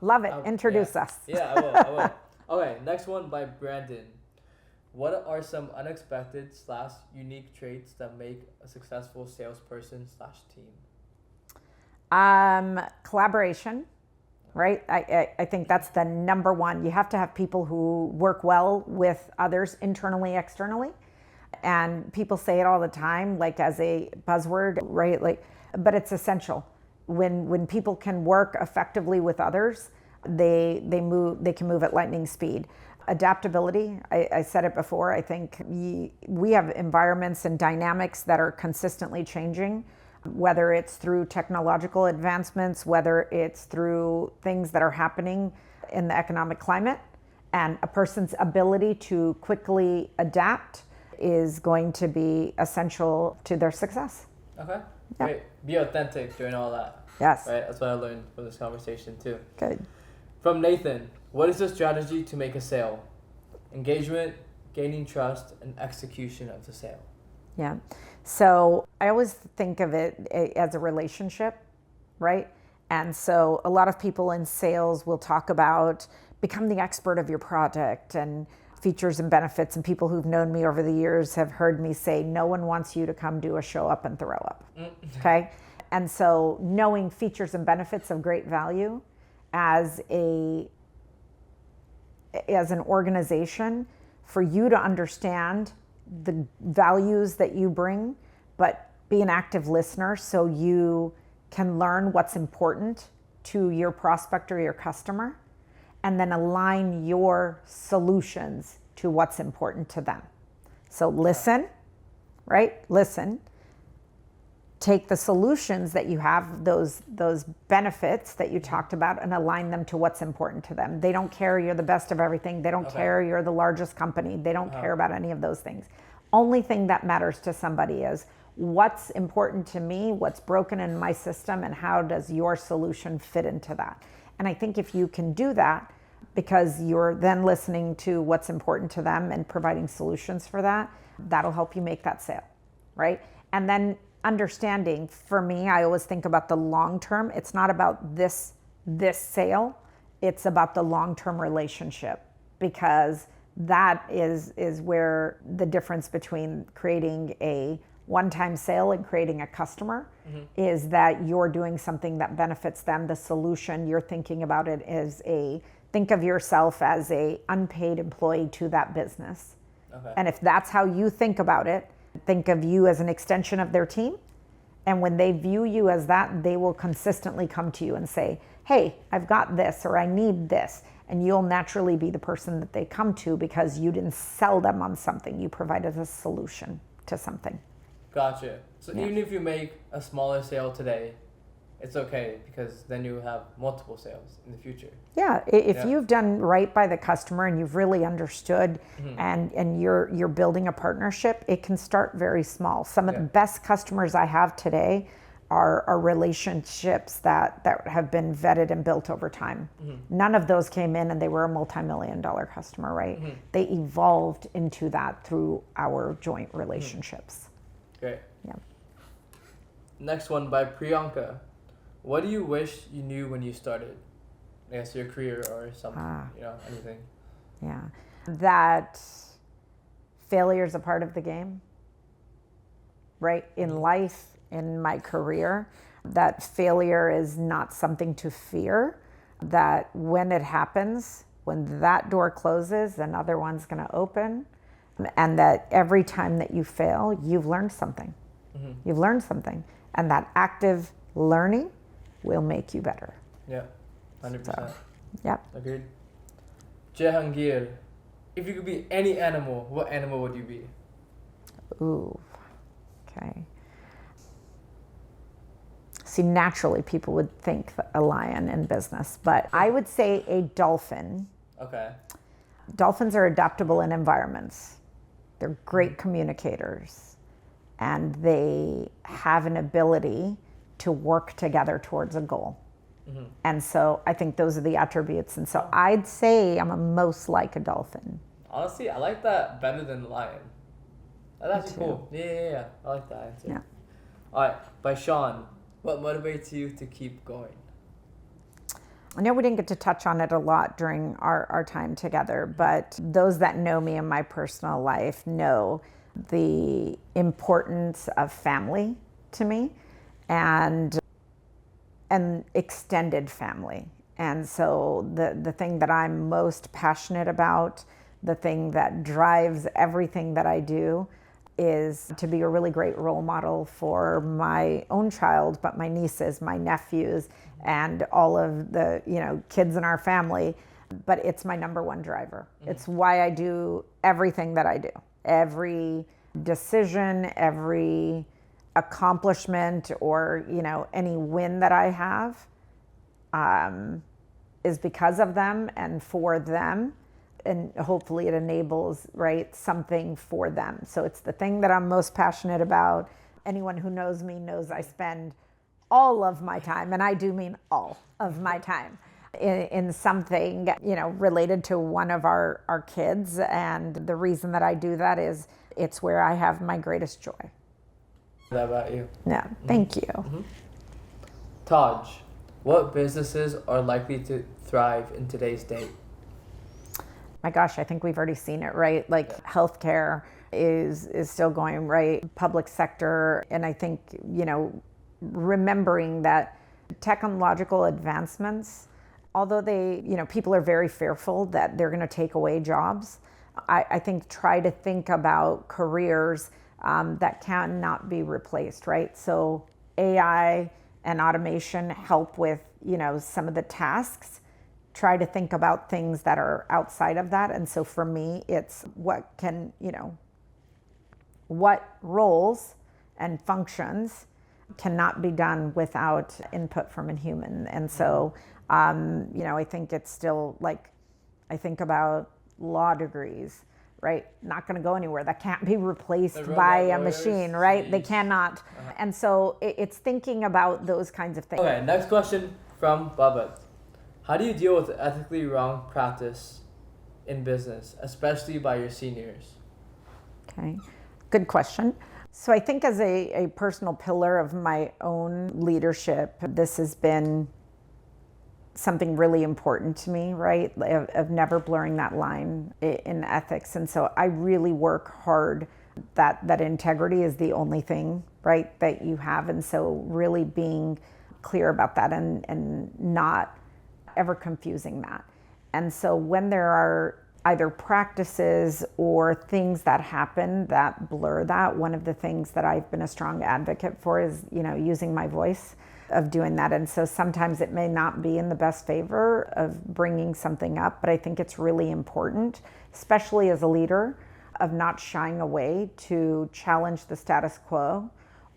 Love it. Introduce us. Yeah, I will. Okay, next one by Brandon. What are some unexpected / unique traits that make a successful salesperson / team? Collaboration, right? I think that's the number one. You have to have people who work well with others internally, externally. And people say it all the time, like as a buzzword, right? Like, but it's essential. When people can work effectively with others, they can move at lightning speed. Adaptability, I said it before, I think we have environments and dynamics that are consistently changing, whether it's through technological advancements, whether it's through things that are happening in the economic climate. And a person's ability to quickly adapt is going to be essential to their success. Okay. Yeah. Great. Be authentic during all that. Yes. Right. That's what I learned from this conversation too. Good. From Nathan, what is the strategy to make a sale? Engagement, gaining trust, and execution of the sale. Yeah. So I always think of it as a relationship, right? And so a lot of people in sales will talk about become the expert of your product and features and benefits. And people who've known me over the years have heard me say, no one wants you to come do a show up and throw up. Okay. And so knowing features and benefits of great value as an organization, for you to understand the values that you bring, but be an active listener so you can learn what's important to your prospect or your customer, and then align your solutions to what's important to them. So listen, right? Listen. Take the solutions that you have, those benefits that you talked about, and align them to what's important to them. They don't care you're the best of everything. They don't care you're the largest company. They don't care about any of those things. Only thing that matters to somebody is what's important to me, what's broken in my system, and how does your solution fit into that. And I think if you can do that, because you're then listening to what's important to them and providing solutions for that, that'll help you make that sale, right? And then understanding, for me, I always think about the long term. It's not about this sale. It's about the long-term relationship, because that is where the difference between creating a one-time sale and creating a customer is that you're doing something that benefits them. The solution, you're thinking about it as think of yourself as a unpaid employee to that business. Okay. And if that's how you think about it, think of you as an extension of their team. And when they view you as that, they will consistently come to you and say, hey, I've got this, or I need this. And you'll naturally be the person that they come to, because you didn't sell them on something. You provided a solution to something. Gotcha. So even if you make a smaller sale today, it's okay, because then you have multiple sales in the future. Yeah, if you've done right by the customer and you've really understood and you're building a partnership, it can start very small. Some of the best customers I have today are relationships that have been vetted and built over time. None of those came in and they were a multi-million-dollar customer, right? They evolved into that through our joint relationships. Great. Yeah. Next one by Priyanka. What do you wish you knew when you started? I guess your career or something, anything. Yeah. That failure is a part of the game, right? In life, in my career, that failure is not something to fear. That when it happens, when that door closes, another one's going to open. And that every time that you fail, you've learned something. You've learned something. And that active learning will make you better. Yeah, 100%. So, yeah. Agreed. Jehangir, if you could be any animal, what animal would you be? Ooh, okay. See, naturally people would think a lion in business, but I would say a dolphin. Okay. Dolphins are adaptable in environments. They're great communicators, and they have an ability to work together towards a goal. And so I think those are the attributes. And so I'd say I'm most like a dolphin. Honestly, I like that better than lion. That's actually cool. Yeah. I like that answer. Yeah. All right, by Sean, what motivates you to keep going? I know we didn't get to touch on it a lot during our time together, but those that know me in my personal life know the importance of family to me, and extended family. And so the thing that I'm most passionate about, the thing that drives everything that I do, is to be a really great role model for my own child, but my nieces, my nephews, and all of the kids in our family, but it's my number one driver. It's why I do everything that I do. Every decision, every accomplishment, or any win that I have is because of them and for them, and hopefully it enables something for them. So it's the thing that I'm most passionate about. Anyone who knows me knows I spend all of my time, and I do mean all of my time, in something related to one of our kids. And the reason that I do that is it's where I have my greatest joy. How about you? Yeah, thank you. Taj, what businesses are likely to thrive in today's day? My gosh, I think we've already seen it, right? Like healthcare is still going, right? Public sector. And I think, remembering that technological advancements, although people are very fearful that they're going to take away jobs, I think try to think about careers that cannot be replaced, right? So AI and automation help with, some of the tasks. Try to think about things that are outside of that. And so for me, it's what roles and functions cannot be done without input from a human. And so, I think it's still I think about law degrees, right? Not going to go anywhere. That can't be replaced by a machine, right? They cannot. And so it's thinking about those kinds of things. Okay, next question from Babette. How do you deal with ethically wrong practice in business, especially by your seniors? Okay, good question. So I think as a personal pillar of my own leadership, this has been something really important to me, right? Of never blurring that line in ethics. And so I really work hard that integrity is the only thing, right, that you have. And so really being clear about that and not ever confusing that. And so when there are either practices or things that happen that blur that, one of the things that I've been a strong advocate for is, using my voice of doing that. And so sometimes it may not be in the best favor of bringing something up, but I think it's really important, especially as a leader, of not shying away to challenge the status quo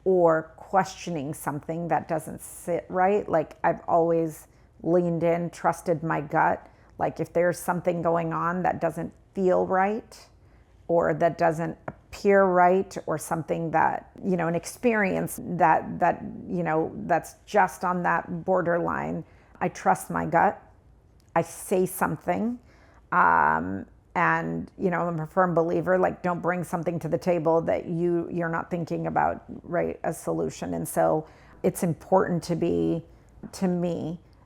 or questioning something that doesn't sit right. Like I've always leaned in, trusted my gut. Like if there's something going on that doesn't feel right or that doesn't appear right, or something that, an experience that's just on that borderline, I trust my gut. I say something. And, I'm a firm believer, don't bring something to the table that you're not thinking about, right, a solution. And so it's important to me,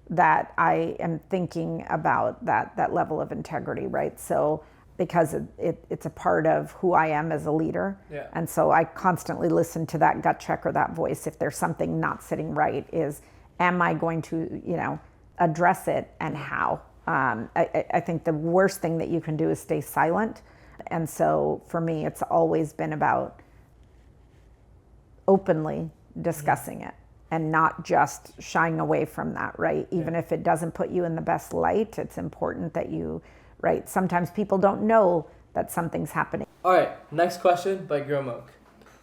that I am thinking about that level of integrity, right? So because it's a part of who I am as a leader. Yeah. And so I constantly listen to that gut check or that voice. If there's something not sitting right, am I going to, address it, and how? I think the worst thing that you can do is stay silent. And so for me, it's always been about openly discussing it and not just shying away from that, right? Even if it doesn't put you in the best light, it's important that you, right? Sometimes people don't know that something's happening. All right, next question by Gromok.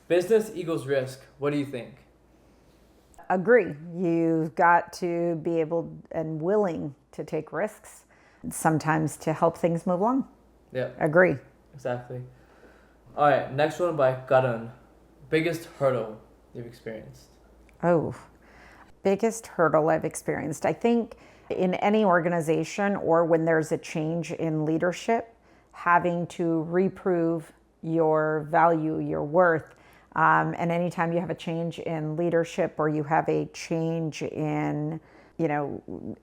Business equals risk. What do you think? Agree. You've got to be able and willing to take risks, sometimes to help things move along. Yeah. Agree. Exactly. All right, next one by Karan. Biggest hurdle you've experienced? Oh, biggest hurdle I've experienced. I think in any organization or when there's a change in leadership, having to reprove your value, your worth. And anytime you have a change in leadership or you have a change in,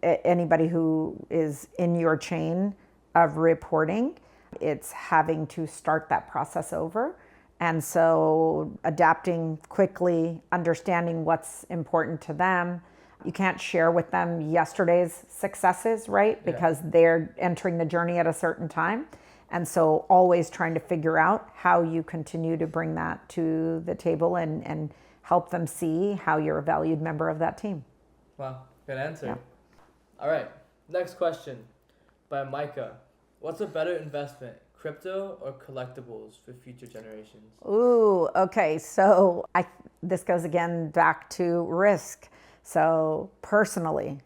anybody who is in your chain of reporting, it's having to start that process over. And so adapting quickly, understanding what's important to them. You can't share with them yesterday's successes, right? Because they're entering the journey at a certain time. And so always trying to figure out how you continue to bring that to the table and help them see how you're a valued member of that team. Wow, good answer. Yeah. All right, next question. by Micah. What's a better investment, crypto or collectibles for future generations? Ooh, okay. So this goes again back to risk. So personally,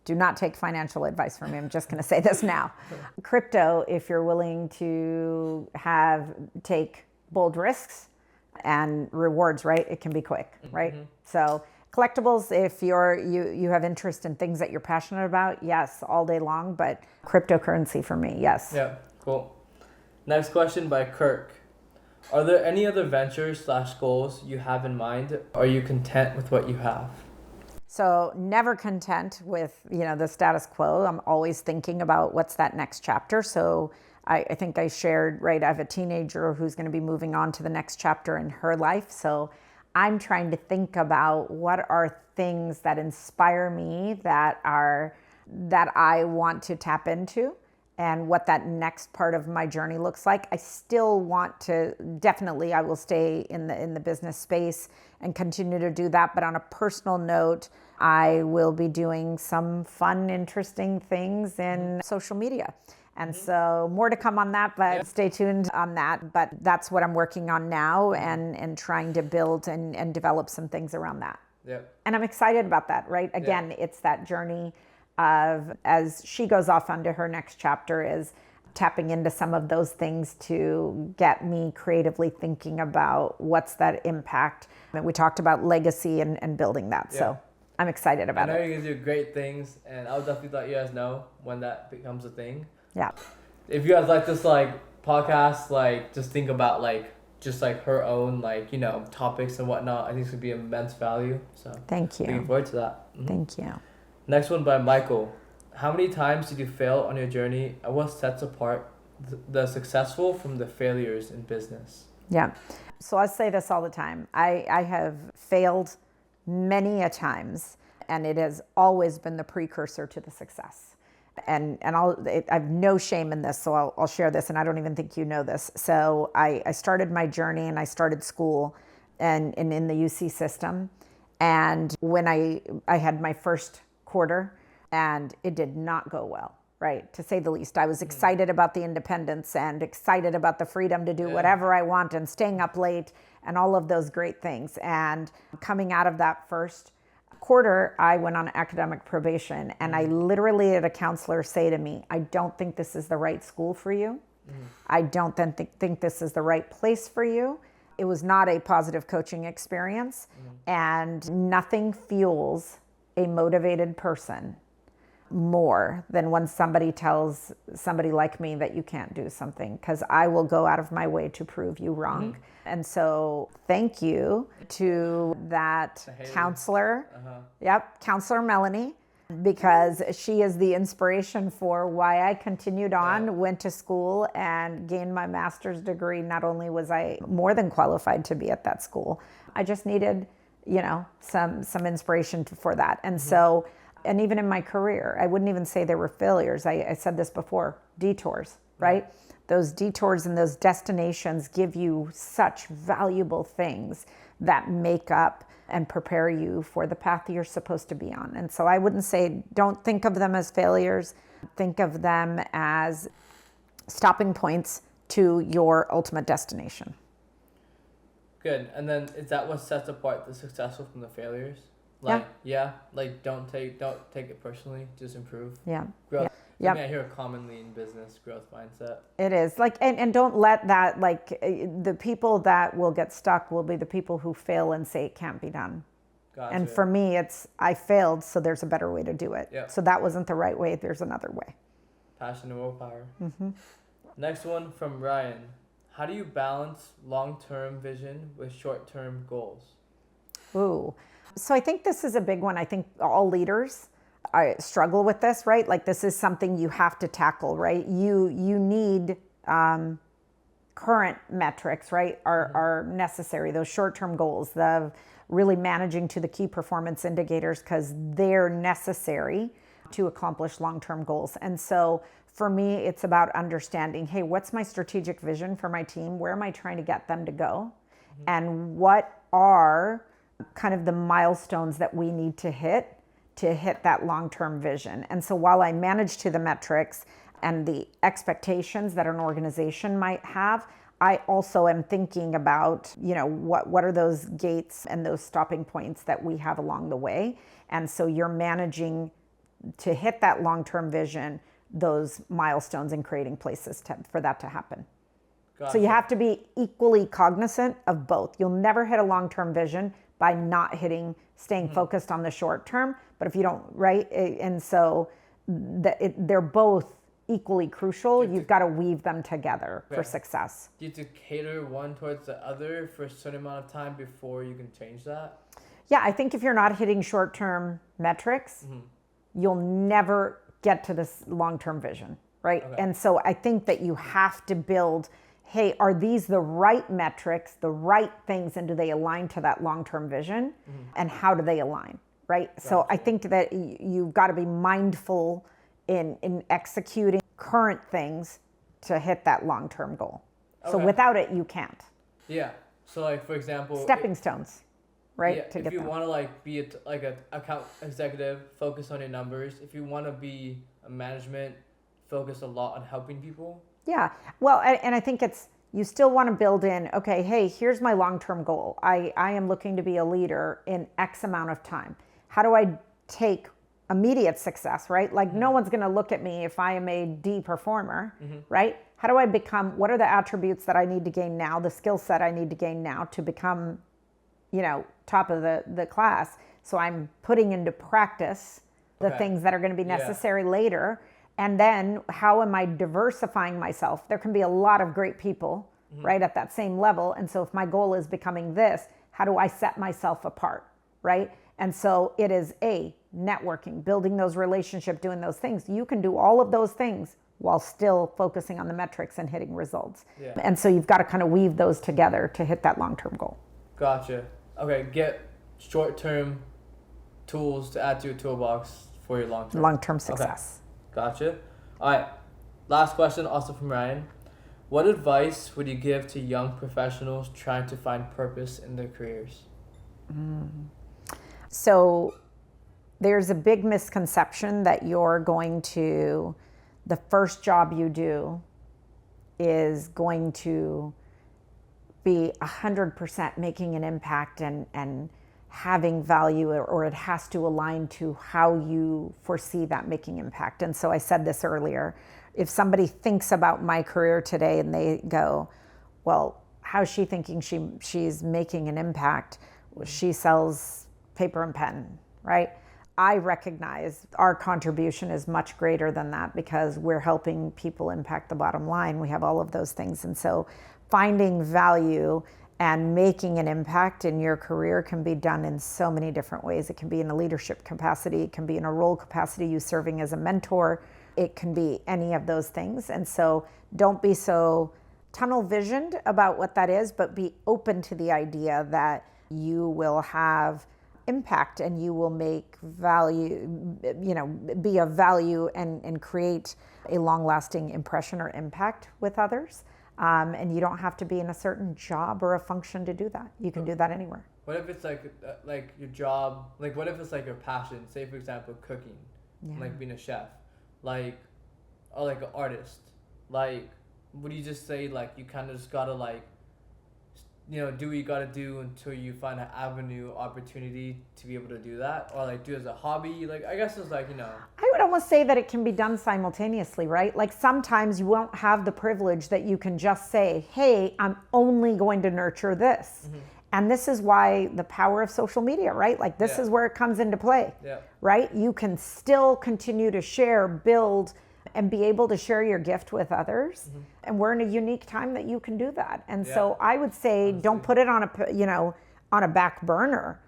do not take financial advice from me. I'm just going to say this now. Crypto, if you're willing to take bold risks and rewards, right? It can be quick, right? Mm-hmm. So collectibles, if you have interest in things that you're passionate about, yes, all day long. But cryptocurrency for me, yes. Yeah, cool. Next question by Kirk. Are there any other ventures/goals you have in mind? Are you content with what you have? So never content with, the status quo. I'm always thinking about what's that next chapter. So I think I shared, right, I have a teenager who's going to be moving on to the next chapter in her life. So I'm trying to think about what are things that inspire me that I want to tap into, and what that next part of my journey looks like. I still want to, definitely, I will stay in the business space and continue to do that. But on a personal note, I will be doing some fun, interesting things in social media. And so more to come on that, but stay tuned on that. But that's what I'm working on now, and trying to build and develop some things around that. Yep. And I'm excited about that, right? Again, it's that journey of, as she goes off onto her next chapter, is tapping into some of those things to get me creatively thinking about what's that impact. And we talked about legacy and building that. Yeah. So I'm excited about it. I know you're going to do great things, and I'll definitely let you guys know when that becomes a thing. Yeah. If you guys like this podcast, just think about her own topics and whatnot. I think it's going to be immense value. So thank you. Looking forward to that. Mm-hmm. Thank you. Next one by Michael. How many times did you fail on your journey, and what sets apart the successful from the failures in business? Yeah. So I say this all the time. I have failed many a times, and it has always been the precursor to the success. And I have no shame in this, so I'll share this, and I don't even think you know this. So I started my journey, and I started school and in the UC system. And when I had my first quarter, and it did not go well, right? To say the least. I was excited about the independence and excited about the freedom to do whatever I want and staying up late and all of those great things. And coming out of that first quarter, I went on academic probation, and I literally had a counselor say to me, I don't think this is the right school for you. I don't think this is the right place for you. It was not a positive coaching experience, and nothing fuels a motivated person more than when somebody tells somebody like me that you can't do something, because I will go out of my way to prove you wrong. And so thank you to that counselor. Yep, Counselor Melanie, because she is the inspiration for why I continued on, went to school, and gained my master's degree. Not only was I more than qualified to be at that school, I just needed some inspiration for that. And so, and even in my career, I wouldn't even say they were failures. I said this before, detours, right? Those detours and those destinations give you such valuable things that make up and prepare you for the path you're supposed to be on. And so I wouldn't say, don't think of them as failures. Think of them as stopping points to your ultimate destination. Good. And then is that what sets apart the successful from the failures? Don't take it personally, just improve. Yeah. Growth. Yeah. I hear commonly in business, growth mindset. It is and don't let that, the people that will get stuck will be the people who fail and say it can't be done. Gotcha. And for me, it's, I failed, so there's a better way to do it. Yep. So that wasn't the right way, there's another way. Passion and willpower. Next one from Ryan. How do you balance long-term vision with short-term goals? Ooh. So I think this is a big one. I think all leaders struggle with this, right? This is something you have to tackle, right? You need current metrics, right, are necessary. Those short-term goals, the really managing to the key performance indicators, because they're necessary to accomplish long-term goals. And so for me, it's about understanding, hey, what's my strategic vision for my team? Where am I trying to get them to go? And what are kind of the milestones that we need to hit that long-term vision? And so while I manage to the metrics, and the expectations that an organization might have, I also am thinking about, what are those gates and those stopping points that we have along the way. And so you're managing to hit that long-term vision, those milestones, and creating places for that to happen. Gotcha. So you have to be equally cognizant of both. You'll never hit a long-term vision by not staying focused on the short term. But if you don't, right? And so they're both equally crucial. You've got to weave them together for success. Do you have to cater one towards the other for a certain amount of time before you can change that? Yeah, I think if you're not hitting short-term metrics, you'll never get to this long-term vision, right? Okay. And so I think that you have to build, hey, are these the right metrics, the right things, and do they align to that long-term vision? And how do they align, right? Gotcha. So I think that you've got to be mindful in executing current things to hit that long-term goal. Okay. So without it, you can't. Yeah. So like, for example, stepping stones, right? Yeah, if you want to be an account executive, focus on your numbers. If you want to be a management, focus a lot on helping people. Yeah. Well, and I think you still want to build in, okay, hey, here's my long-term goal. I am looking to be a leader in X amount of time. How do I take immediate success, right? Like no one's going to look at me if I am a D performer, right? How do I what are the attributes that I need to gain now, the skill set I need to gain now to become, top of the class? So I'm putting into practice the things that are going to be necessary later. And then how am I diversifying myself? There can be a lot of great people, right, at that same level. And so if my goal is becoming this, how do I set myself apart, right? And so it is networking, building those relationships, doing those things. You can do all of those things while still focusing on the metrics and hitting results. Yeah. And so you've got to kind of weave those together to hit that long-term goal. Gotcha. Okay, get short-term tools to add to your toolbox for your long-term success. Okay. Gotcha. All right, last question, also from Ryan. What advice would you give to young professionals trying to find purpose in their careers? So there's a big misconception that the first job you do is going to be 100% making an impact and having value, or it has to align to how you foresee that making impact. And so I said this earlier, if somebody thinks about my career today and they go, well, how's she thinking she's making an impact? She sells paper and pen, right? I recognize our contribution is much greater than that because we're helping people impact the bottom line. We have all of those things. And so finding value and making an impact in your career can be done in so many different ways. It can be in a leadership capacity. It can be in a role capacity, you serving as a mentor. It can be any of those things. And so don't be so tunnel visioned about what that is, but be open to the idea that you will have impact and you will make value, be of value and create a long-lasting impression or impact with others. And you don't have to be in a certain job or a function to do that. You can do that anywhere. What if it's like your job, like what if it's like your passion, say for example, cooking, like being a chef, or like an artist, like would you just say like you kind of just gotta do what you gotta do until you find an avenue, opportunity to be able to do that, or do it as a hobby? I guess it's I would almost say that it can be done simultaneously, right? Like sometimes you won't have the privilege that you can just say, hey, I'm only going to nurture this. And this is why the power of social media, right? This is where it comes into play, right? You can still continue to share, build, and be able to share your gift with others. And we're in a unique time that you can do that. And so I would say, honestly, don't put it on a back burner.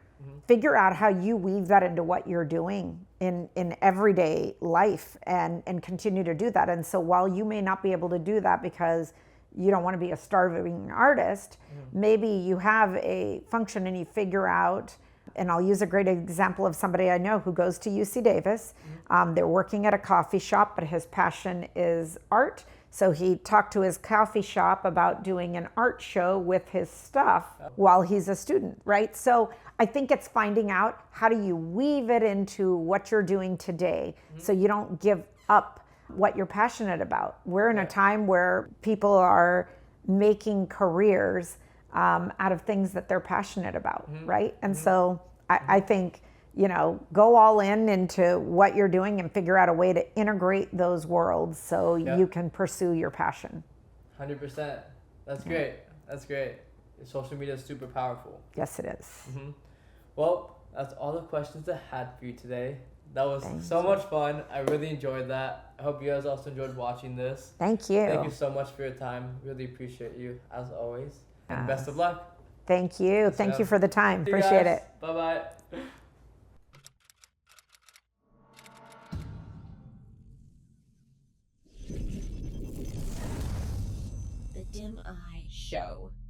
Figure out how you weave that into what you're doing in everyday life and continue to do that. And so while you may not be able to do that because you don't want to be a starving artist, maybe you have a function and you figure out, and I'll use a great example of somebody I know who goes to UC Davis. They're working at a coffee shop, but his passion is art. So he talked to his coffee shop about doing an art show with his stuff while he's a student, right? So I think it's finding out how do you weave it into what you're doing today so you don't give up what you're passionate about. We're in a time where people are making careers out of things that they're passionate about, right? And so I think, go all in into what you're doing and figure out a way to integrate those worlds so you can pursue your passion. 100%. That's great. That's great. Social media is super powerful. Yes, it is. Well, that's all the questions I had for you today. That was so much fun. I really enjoyed that. I hope you guys also enjoyed watching this. Thank you. Thank you so much for your time. Really appreciate you, as always. And best of luck. Thank you. Thank you for the time. Appreciate it. Bye-bye. The Dim Eye Show.